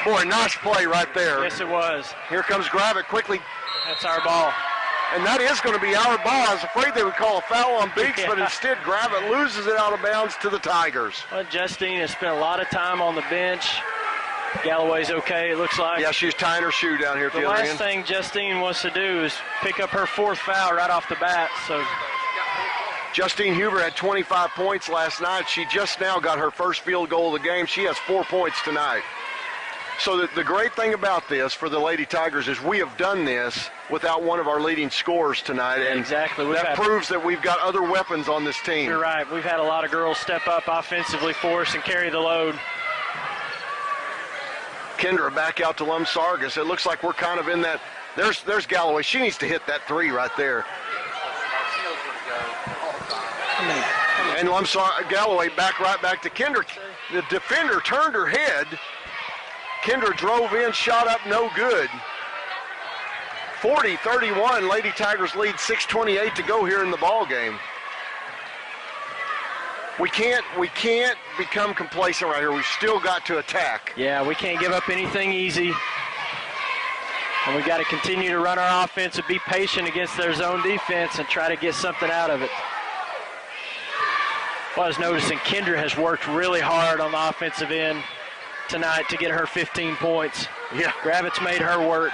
Boy, nice play right there. Yes, it was. Here comes Gravette quickly. That's our ball. And that is going to be our ball. I was afraid they would call a foul on Beeks, Yeah. but instead Gravette loses it out of bounds to the Tigers. Well, Justine has spent a lot of time on the bench. Galloway's okay, it looks like. Yeah, she's tying her shoe down here at The the other last end. thing Justine wants to do is pick up her fourth foul right off the bat. So Justine Huber had 25 points last night. She just now got her first field goal of the game. She has 4 points tonight. So the great thing about this for the Lady Tigers is we have done this without one of our leading scorers tonight. And exactly. that proves that we've got other weapons on this team. You're right. We've had a lot of girls step up offensively for us and carry the load. Kendra back out to Lumsargus. It looks like we're kind of in that. There's Galloway. She needs to hit that three right there. And Galloway right back to Kendra. The defender turned her head. Kendra drove in, shot up, no good. 40-31, Lady Tigers lead, 6:28 to go here in the ball game. We can't become complacent right here. We've still got to attack. Yeah, we can't give up anything easy. And we've got to continue to run our offense and be patient against their zone defense and try to get something out of it. Well, I was noticing Kendra has worked really hard on the offensive end tonight to get her 15 points. Yeah. Gravette's made her work.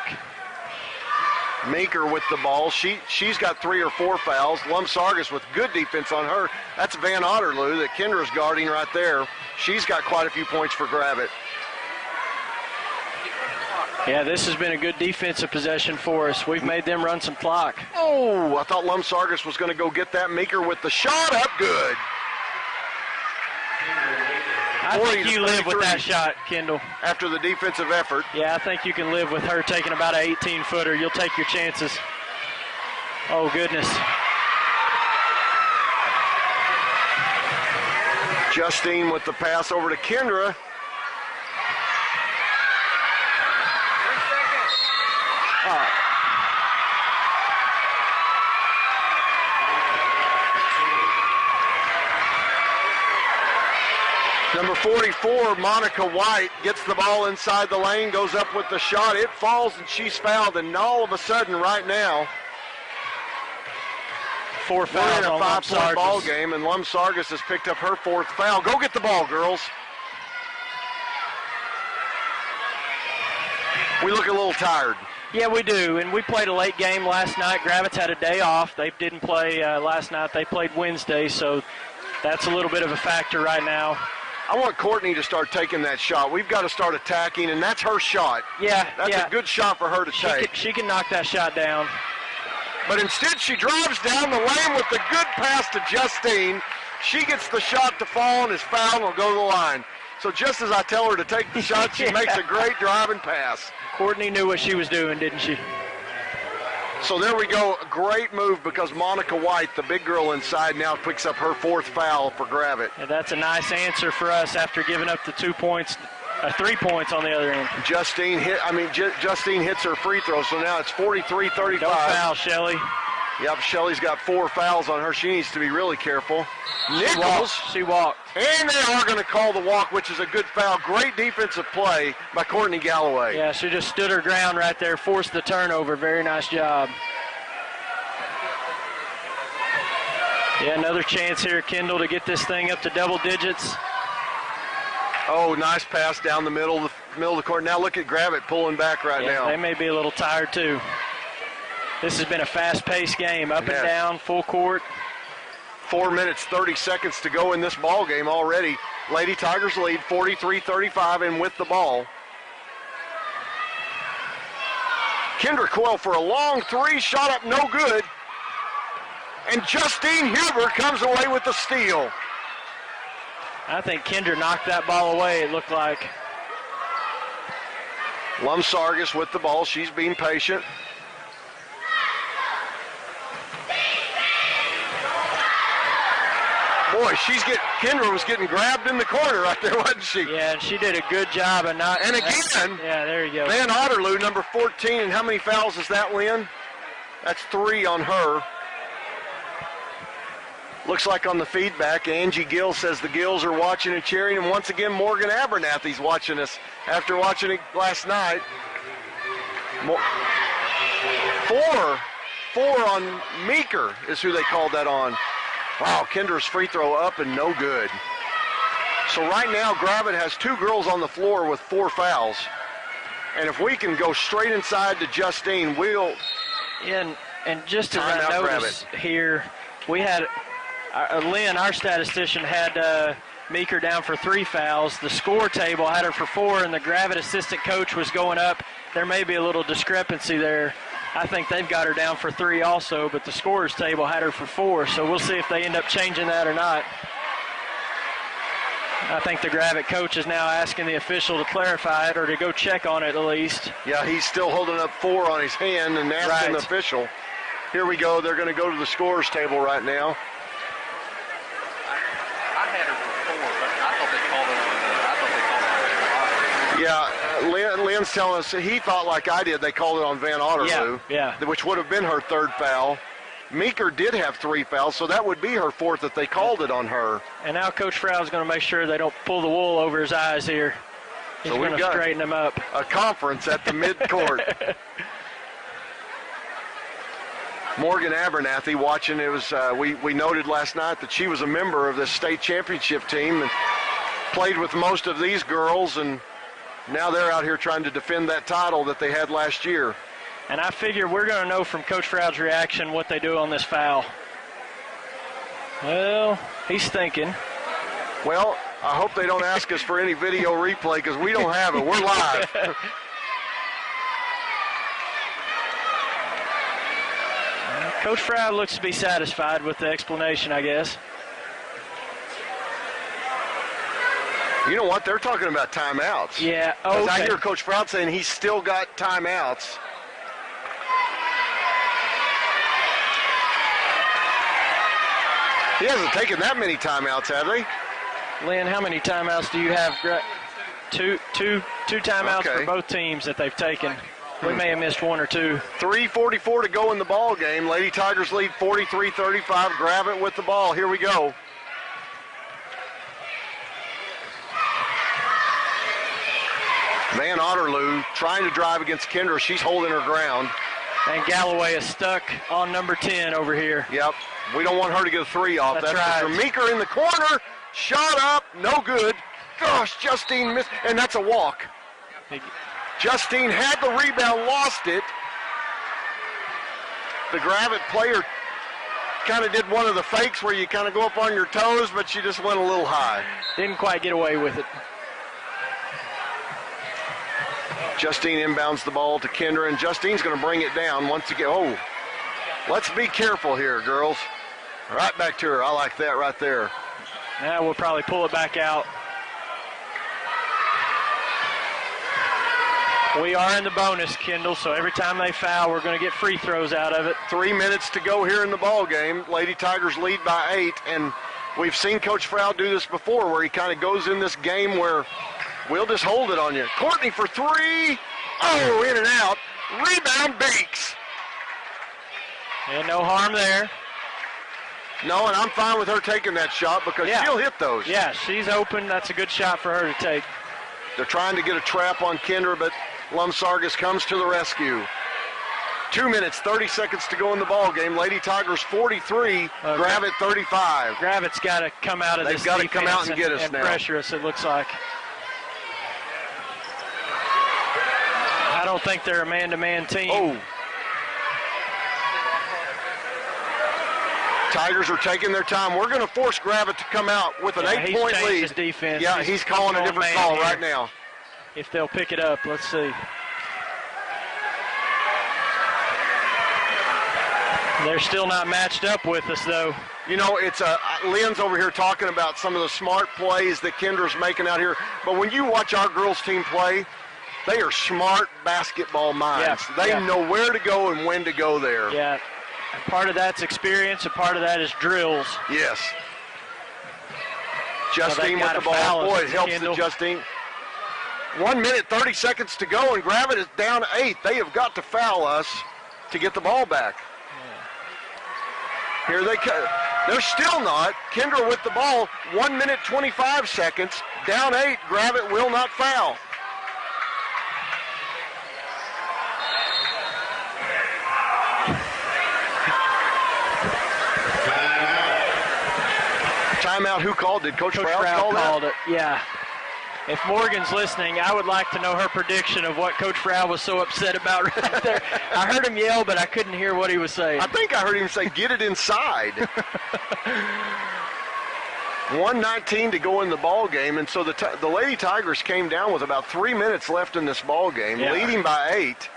Meeker with the ball. She's got 3 or 4 fouls. Lumsargus with good defense on her. That's Van Otterloo that Kendra's guarding right there. She's got quite a few points for Gravette. Yeah, this has been a good defensive possession for us. We've made them run some clock. Oh, I thought Lumsargus was going to go get that. Meeker with the shot up. Good. I think you live with that shot, Kendall. After the defensive effort. Yeah, I think you can live with her taking about an 18-footer. You'll take your chances. Oh, goodness. Justine with the pass over to Kendra. Number 44, Monica White, gets the ball inside the lane, goes up with the shot. It falls, and she's fouled. And all of a sudden, right now, 4 we're fouls in a on 5-point ball Lumsargus. game, and Lumsargus has picked up her 4th foul. Go get the ball, girls. We look a little tired. Yeah, we do, and we played a late game last night. Gravette's had a day off. They didn't play last night. They played Wednesday, so that's a little bit of a factor right now. I want Courtney to start taking that shot. We've got to start attacking, and that's her shot. Yeah, That's a good shot for her to take. She can knock that shot down. But instead, she drives down the lane with the good pass to Justine. She gets the shot to fall and is fouled and will go to the line. So just as I tell her to take the shot, she makes a great driving pass. Courtney knew what she was doing, didn't she? So there we go. A great move because Monica White, the big girl inside, now picks up her 4th foul for Gravette. And that's a nice answer for us after giving up the 2 points, 3 points on the other end. Justine hits her free throw, so now it's 43-35. Don't foul, Shelly. Yep, Shelly's got 4 fouls on her. She needs to be really careful. Nichols. She walked. And they are going to call the walk, which is a good foul. Great defensive play by Courtney Galloway. Yeah, she just stood her ground right there, forced the turnover. Very nice job. Yeah, another chance here, Kendall, to get this thing up to double digits. Oh, nice pass down the middle of the court. Now look at Gravette pulling back right now. They may be a little tired, too. This has been a fast-paced game, up and down, full court. 4 minutes, 30 seconds to go in this ball game already. Lady Tigers lead 43-35 and with the ball. Kendra Coyle for a long 3, shot up, no good. And Justine Huber comes away with the steal. I think Kendra knocked that ball away, it looked like. Lum Sargis with the ball. She's being patient. Boy, Kendra was getting grabbed in the corner right there, wasn't she? Yeah, and she did a good job of not. And again, yeah, there you go. Van Otterloo, number 14, and how many fouls is that, Lynn? That's 3 on her. Looks like on the feedback, Angie Gill says the Gills are watching and cheering, and once again, Morgan Abernathy's watching us after watching it last night. 4 on Meeker is who they called that on. Wow, Kendra's free throw up and no good. So right now, Gravette has 2 girls on the floor with 4 fouls. And if we can go straight inside to Justine, we'll... And just as I noticed here, we had... Lynn, our statistician, had Meeker down for 3 fouls. The score table had her for 4, and the Gravette assistant coach was going up. There may be a little discrepancy there. I think they've got her down for 3 also, but the scorers table had her for 4, so we'll see if they end up changing that or not. I think the Gravette coach is now asking the official to clarify it or to go check on it at least. Yeah, he's still holding up 4 on his hand and asking the official. Here we go. They're going to go to the scorers table right now. I had her for 4, but I thought they called it on Lynn's telling us he thought like I did they called it on Van Otterloo, which would have been her 3rd foul. Meeker did have 3 fouls, so that would be her 4th if they called it on her. And now Coach Frau is going to make sure they don't pull the wool over his eyes here. He's going to straighten them up. A conference at the midcourt. Morgan Abernathy watching. It was we noted last night that she was a member of the state championship team and played with most of these girls, and now they're out here trying to defend that title that they had last year. And I figure we're going to know from Coach Frau's reaction what they do on this foul. Well, he's thinking. Well, I hope they don't ask us for any video replay because we don't have it. We're live. Coach Frau looks to be satisfied with the explanation, I guess. You know what? They're talking about timeouts. Yeah, okay. I hear Coach Frau saying he's still got timeouts. He hasn't taken that many timeouts, have they? Lynn, how many timeouts do you have? Two timeouts for both teams that they've taken. We may have missed 1 or 2. 3:44 to go in the ball game. Lady Tigers lead 43-35. Gravette with the ball. Here we go. Van Otterloo trying to drive against Kendra. She's holding her ground. And Galloway is stuck on number 10 over here. Yep. We don't want her to get a 3 off. That's right. For Meeker in the corner. Shot up. No good. Gosh, Justine missed. And that's a walk. Justine had the rebound, lost it. The Gravette player kind of did one of the fakes where you kind of go up on your toes, but she just went a little high. Didn't quite get away with it. Justine inbounds the ball to Kendra, and Justine's going to bring it down once again. Oh, let's be careful here, girls. Right back to her. I like that right there. Now we'll probably pull it back out. We are in the bonus, Kendall, so every time they foul, we're going to get free throws out of it. 3 minutes to go here in the ball game. Lady Tigers lead by 8, and we've seen Coach Frau do this before where he kind of goes in this game where we'll just hold it on you. Courtney for 3. Oh, in and out. Rebound, Beeks. And no harm there. No, and I'm fine with her taking that shot because she'll hit those. Yeah, she's open. That's a good shot for her to take. They're trying to get a trap on Kinder, but Lumsargus comes to the rescue. 2 minutes, 30 seconds to go in the ball game. Lady Tigers 43, Gravette 35. Gravette's got to come out of this They've got to defense come out and get us and now. Pressure us, it looks like. I don't think they're a man-to-man team. Oh. Tigers are taking their time. We're going to force Gravette to come out with an 8-point he's lead. His defense. Yeah, he's calling a different call right now. If they'll pick it up, let's see. They're still not matched up with us, though. You know, it's Lynn's over here talking about some of the smart plays that Kendra's making out here. But when you watch our girls team play, they are smart basketball minds. They know where to go and when to go there. Yeah. And part of that's experience, and part of that is drills. Yes. Justine with the ball. Boy, it helps that Justine. 1 minute, 30 seconds to go, and Gravette is down 8. They have got to foul us to get the ball back. Yeah. Here they come. They're still not. Kendra with the ball. 1 minute, 25 seconds. Down 8. Gravette will not foul. Timeout, who called? Did Coach Frau call that? Called it, yeah. If Morgan's listening, I would like to know her prediction of what Coach Frau was so upset about right there. I heard him yell, but I couldn't hear what he was saying. I think I heard him say, get it inside. 1:19 to go in the ball game, and so the Lady Tigers came down with about 3 minutes left in this ball game, leading by 8.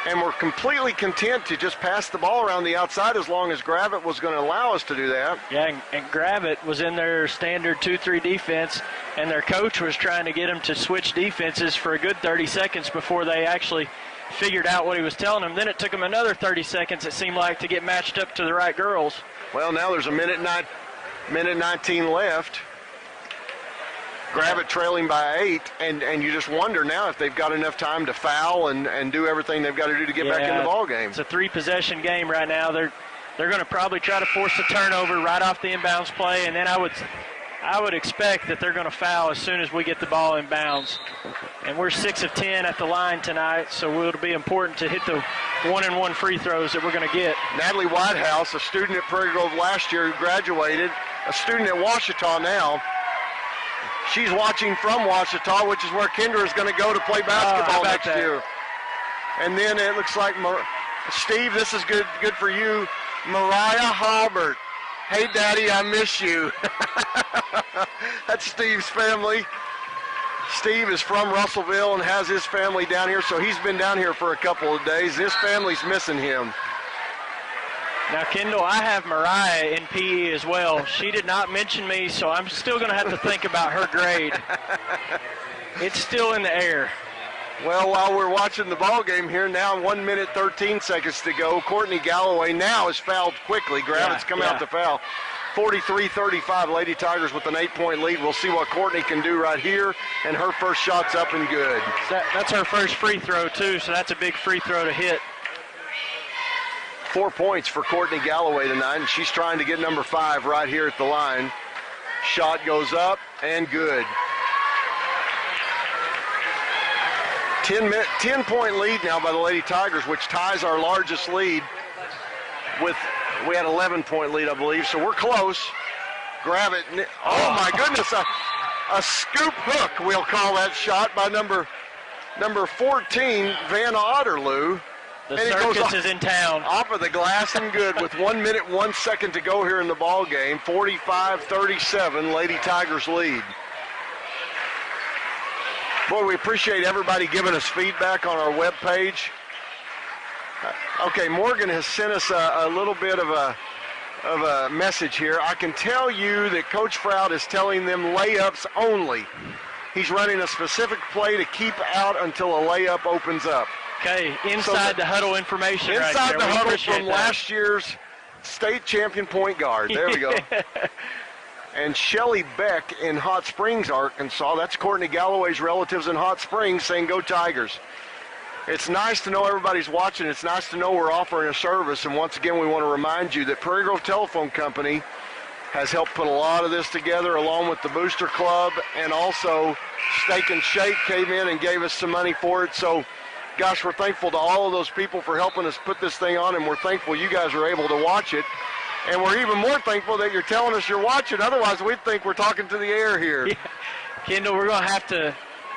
And we're completely content to just pass the ball around the outside as long as Gravette was going to allow us to do that. Yeah, and Gravette was in their standard 2-3 defense, and their coach was trying to get them to switch defenses for a good 30 seconds before they actually figured out what he was telling them. Then it took them another 30 seconds, it seemed like, to get matched up to the right girls. Well, now there's a minute 19 left. Gravette trailing by 8, and you just wonder now if they've got enough time to foul and do everything they've got to do to get back in the ball game. It's a 3-possession game right now. They're going to probably try to force a turnover right off the inbounds play, and then I would expect that they're going to foul as soon as we get the ball in bounds. And we're 6 of 10 at the line tonight, so it'll be important to hit the 1-and-1 free throws that we're going to get. Natalie Whitehouse, a student at Prairie Grove last year who graduated, a student at Ouachita now. She's watching from Ouachita, which is where Kendra is going to go to play basketball next year. And then it looks like, Steve, this is good for you, Mariah Halbert. Hey, Daddy, I miss you. That's Steve's family. Steve is from Russellville and has his family down here, so he's been down here for a couple of days. His family's missing him. Now, Kendall, I have Mariah in PE as well. She did not mention me, so I'm still going to have to think about her grade. It's still in the air. Well, while we're watching the ball game here now, 1 minute, 13 seconds to go. Courtney Galloway now is fouled quickly. Gravette's come out to foul. 43-35, Lady Tigers with an 8-point lead. We'll see what Courtney can do right here, and her first shot's up and good. That's her first free throw, too, so that's a big free throw to hit. 4 points for Courtney Galloway tonight, and she's trying to get number 5 right here at the line. Shot goes up and good. 10-point lead now by the Lady Tigers, which ties our largest lead with, we had 11-point lead, I believe, so we're close. Gravette, oh my goodness, a scoop hook, we'll call that shot by number 14, Van Otterloo. The circus is in town. Off of the glass and good with 1 minute, 1 second to go here in the ball game. 45-37, Lady Tigers lead. Boy, we appreciate everybody giving us feedback on our webpage. Okay, Morgan has sent us a little bit of a message here. I can tell you that Coach Froud is telling them layups only. He's running a specific play to keep out until a layup opens up. Okay, inside the huddle information right there. Inside the We huddle appreciate from that. last year's state champion point guard. There we go. And Shelly Beck in Hot Springs, Arkansas. That's Courtney Galloway's relatives in Hot Springs saying, "Go Tigers." It's nice to know everybody's watching. It's nice to know we're offering a service. And once again, we want to remind you that Prairie Grove Telephone Company has helped put a lot of this together along with the Booster Club, and also Steak and Shake came in and gave us some money for it. So, gosh, we're thankful to all of those people for helping us put this thing on, and we're thankful you guys are able to watch it. And we're even more thankful that you're telling us you're watching. Otherwise, we'd think we're talking to the air here. Yeah. Kendall, we're going to have to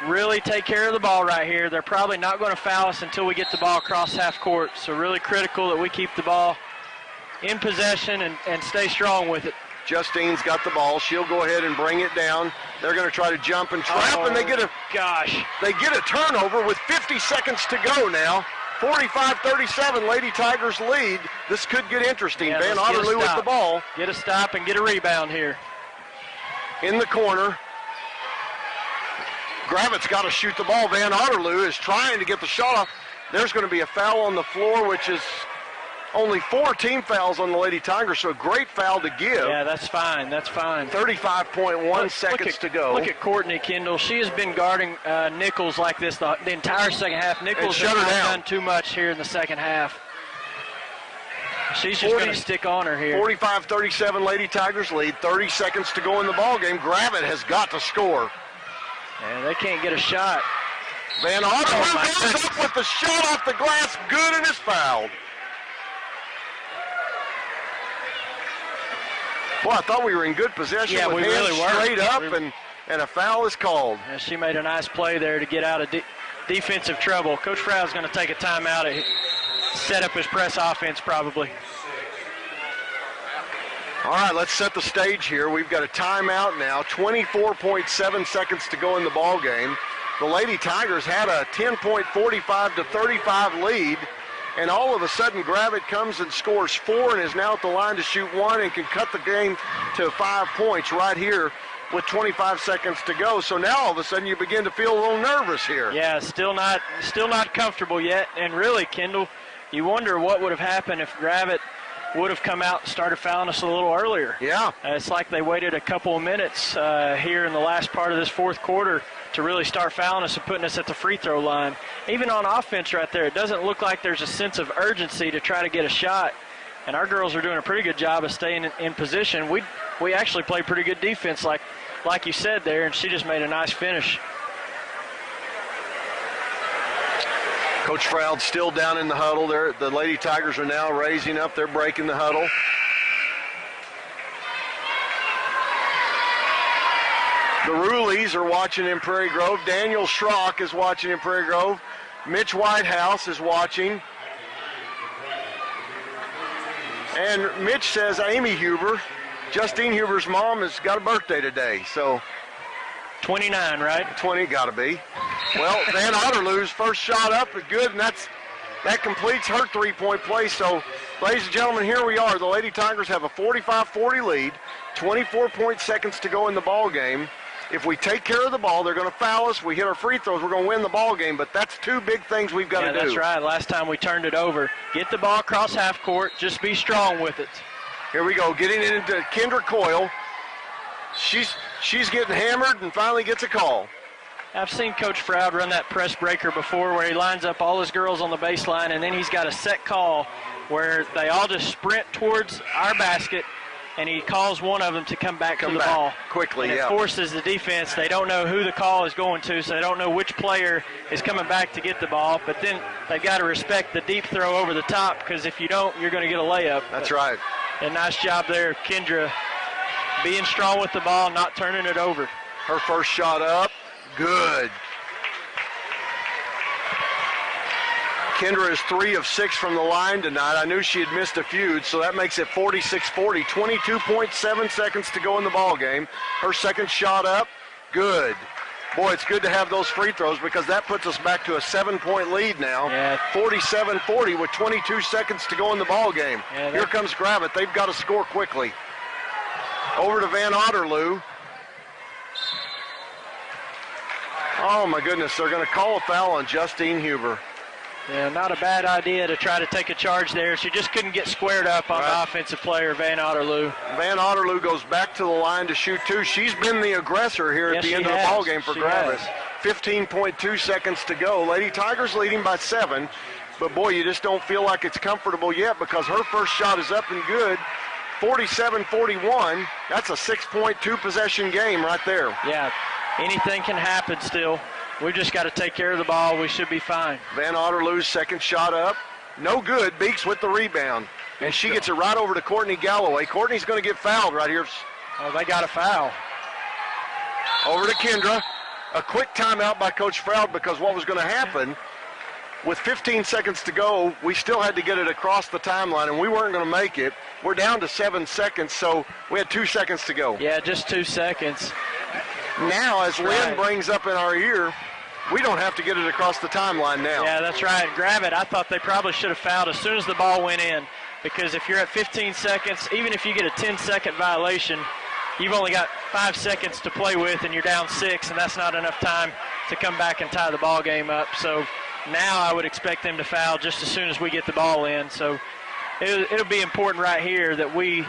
really take care of the ball right here. They're probably not going to foul us until we get the ball across half court. So really critical that we keep the ball in possession and stay strong with it. Justine's got the ball. She'll go ahead and bring it down. They're going to try to jump and trap, and they get a turnover with 50 seconds to go now. 45-37, Lady Tigers lead. This could get interesting. Yeah, Van Otterloo with the ball. Get a stop and get a rebound here. In the corner. Gravette's got to shoot the ball. Van Otterloo is trying to get the shot off. There's going to be a foul on the floor, which is only 4 team fouls on the Lady Tigers, so great foul to give. Yeah, that's fine. That's fine. 35.1 seconds to go. Look at Courtney Kendall. She has been guarding Nichols like this the entire second half. Nichols has not done too much here in the second half. She's just going to stick on her here. 45-37, Lady Tigers lead. 30 seconds to go in the ballgame. Gravette has got to score. And they can't get a shot. Van Otterloo goes up with the shot off the glass. Good, and is fouled. Boy, I thought we were in good possession. Yeah, with we hands really were. Straight up, and a foul is called. Yeah, she made a nice play there to get out of defensive trouble. Coach Frow's going to take a timeout and set up his press offense probably. All right, let's set the stage here. We've got a timeout now. 24.7 seconds to go in the ball game. The Lady Tigers had a 10.45-35 lead. And all of a sudden, Gravette comes and scores 4 and is now at the line to shoot 1 and can cut the game to 5 points right here with 25 seconds to go. So now all of a sudden you begin to feel a little nervous here. Yeah, still not comfortable yet. And really, Kendall, you wonder what would have happened if Gravette would have come out and started fouling us a little earlier. Yeah. It's like they waited a couple of minutes here in the last part of this fourth quarter to really start fouling us and putting us at the free throw line. Even on offense right there, it doesn't look like there's a sense of urgency to try to get a shot. And our girls are doing a pretty good job of staying in position. We actually played pretty good defense like you said there, and she just made a nice finish. Coach Froud's still down in the huddle there. The Lady Tigers are now raising up. They're breaking the huddle. The Ruleys are watching in Prairie Grove. Daniel Schrock is watching in Prairie Grove. Mitch Whitehouse is watching. And Mitch says Amy Huber, Justine Huber's mom, has got a birthday today. So 29, right? 20, gotta be. Well, Van Otterloo's first shot up is good, and that completes her three-point play. So, ladies and gentlemen, here we are. The Lady Tigers have a 45-40 lead, 24 seconds to go in the ball game. If we take care of the ball, they're going to foul us. We hit our free throws, we're going to win the ball game. But that's 2 big things we've got to do. That's right. Last time we turned it over. Get the ball across half court. Just be strong with it. Here we go, getting it into Kendra Coyle. She's getting hammered and finally gets a call. I've seen Coach Froud run that press breaker before where he lines up all his girls on the baseline, and then he's got a set call where they all just sprint towards our basket, and he calls one of them to come back to the ball quickly. And it forces the defense. They don't know who the call is going to, so they don't know which player is coming back to get the ball. But then they've got to respect the deep throw over the top, because if you don't, you're going to get a layup. That's right. And nice job there, Kendra, being strong with the ball, not turning it over. Her first shot up, good. Kendra is 3 of 6 from the line tonight. I knew she had missed a few, so that makes it 46-40. 22.7 seconds to go in the ball game. Her second shot up, good. Boy, it's good to have those free throws because that puts us back to a 7-point lead now. Yeah. 47-40 with 22 seconds to go in the ball game. Yeah, here comes Gravette. They've got to score quickly. Over to Van Otterloo. Oh, my goodness. They're going to call a foul on Justine Huber. Yeah, not a bad idea to try to take a charge there. She just couldn't get squared up on the offensive player, Van Otterloo. Van Otterloo goes back to the line to shoot two. She's been the aggressor here at the end of the ball game for Gravette. 15.2 seconds to go. Lady Tigers leading by 7. But, boy, you just don't feel like it's comfortable yet because her first shot is up and good. 47-41. That's a 6.2 possession game right there. Yeah, anything can happen still. We've just got to take care of the ball. We should be fine. Van Otterloo's second shot up. No good. Beeks with the rebound. And she gets it right over to Courtney Galloway. Courtney's going to get fouled right here. Oh, they got a foul. Over to Kendra. A quick timeout by Coach Froud because what was going to happen, with 15 seconds to go, we still had to get it across the timeline, and we weren't going to make it. We're down to 7 seconds, so we had 2 seconds to go. Yeah, just 2 seconds. Now, as Lynn brings up in our ear, we don't have to get it across the timeline now. Yeah, that's right. Gravette, I thought they probably should have fouled as soon as the ball went in, because if you're at 15 seconds, even if you get a 10-second violation, you've only got 5 seconds to play with, and you're down 6, and that's not enough time to come back and tie the ball game up. So now I would expect them to foul just as soon as we get the ball in. So it'll be important right here that we,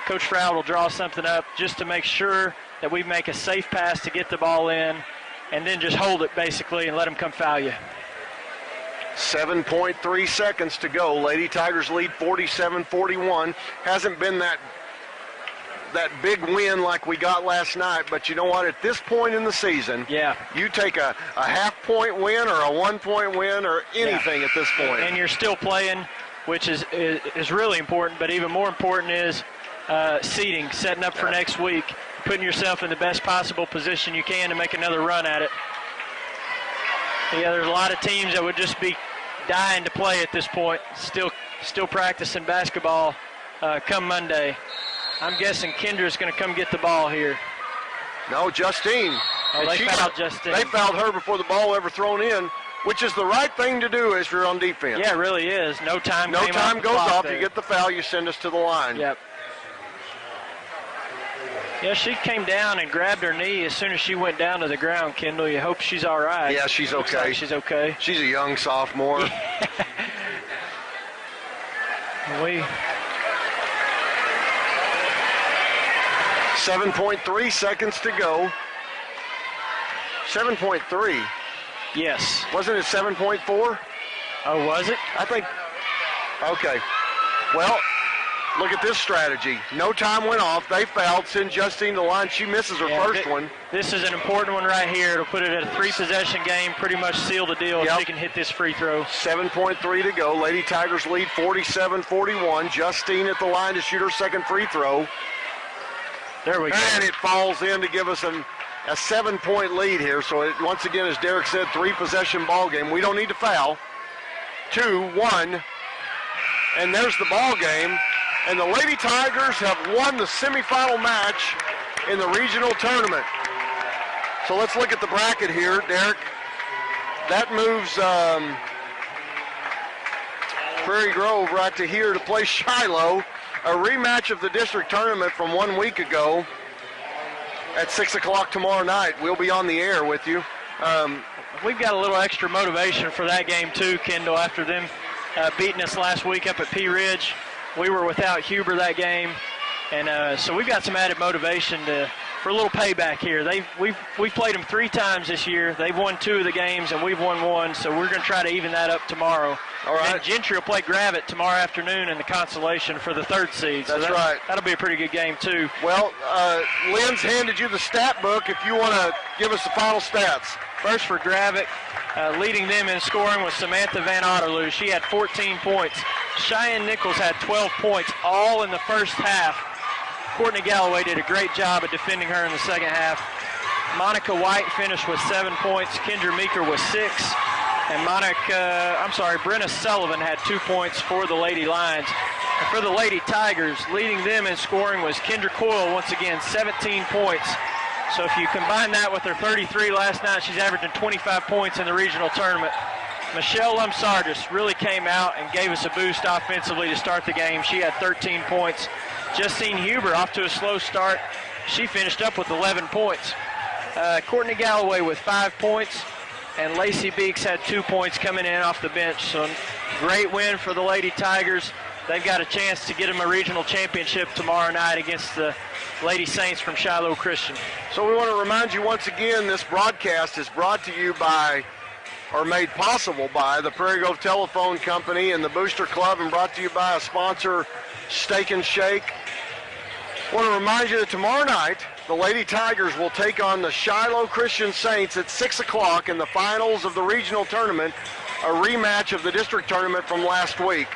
Coach Froud will draw something up just to make sure that we make a safe pass to get the ball in, and then just hold it basically and let them come foul you. 7.3 seconds to go. Lady Tigers lead 47-41. Hasn't been that big win like we got last night, but you know what? At this point in the season, you take a half-point win or a 1-point win or anything at this point. And you're still playing, which is really important, but even more important is seeding, setting up for next week, putting yourself in the best possible position you can to make another run at it. Yeah, there's a lot of teams that would just be dying to play at this point, still practicing basketball come Monday. I'm guessing Kendra's going to come get the ball here. No, Justine. Oh, they fouled Justine. They fouled her before the ball ever thrown in, which is the right thing to do if you're on defense. Yeah, it really is. No time goes off. There. You get the foul, you send us to the line. Yep. Yeah, she came down and grabbed her knee as soon as she went down to the ground, Kendall. You hope she's all right. Yeah, she's Looks okay. like she's okay. She's a young sophomore. 7.3 seconds to go. 7.3. Yes. Wasn't it 7.4? Oh, was it? I think. Okay. Well, look at this strategy. No time went off. They fouled, send Justine to the line. She misses her first one. This is an important one right here. It'll put it at a 3-possession game, pretty much seal the deal if she can hit this free throw. 7.3 to go. Lady Tigers lead 47-41. Justine at the line to shoot her second free throw. There we go. And it falls in to give us a 7-point lead here. So it, once again, as Derek said, 3-possession ball game. We don't need to foul. 2-1. And there's the ball game. And the Lady Tigers have won the semifinal match in the regional tournament. So let's look at the bracket here, Derek. That moves Prairie Grove right to here to play Shiloh. A rematch of the district tournament from 1 week ago at 6 o'clock tomorrow night. We'll be on the air with you. We've got a little extra motivation for that game too, Kendall, after them beating us last week up at Pea Ridge. We were without Huber that game, and so we've got some added motivation for a little payback here. We've played them 3 times this year. They've won 2 of the games, and we've won 1, so we're going to try to even that up tomorrow. All right. And Gentry will play Gravette tomorrow afternoon in the consolation for the 3rd seed. So That's right. That'll be a pretty good game, too. Well, Lynn's handed you the stat book if you want to give us the final stats. First for Gravette, leading them in scoring was Samantha Van Otterloo. She had 14 points. Cheyenne Nichols had 12 points, all in the first half. Courtney Galloway did a great job of defending her in the second half. Monica White finished with 7 points. Kendra Meeker was 6. And Brenna Sullivan had 2 points for the Lady Lions. And for the Lady Tigers, leading them in scoring was Kendra Coyle, once again, 17 points. So if you combine that with her 33 last night, she's averaging 25 points in the regional tournament. Michelle Lumsargis really came out and gave us a boost offensively to start the game. She had 13 points. Justine Huber off to a slow start. She finished up with 11 points. Courtney Galloway with 5 points, and Lacey Beeks had 2 points coming in off the bench. So great win for the Lady Tigers. They've got a chance to get them a regional championship tomorrow night against the Lady Saints from Shiloh Christian. So we want to remind you once again, this broadcast is brought to you by, or made possible by, the Prairie Grove Telephone Company and the Booster Club, and brought to you by a sponsor, Steak and Shake. I want to remind you that tomorrow night, the Lady Tigers will take on the Shiloh Christian Saints at 6 o'clock in the finals of the regional tournament, a rematch of the district tournament from last week.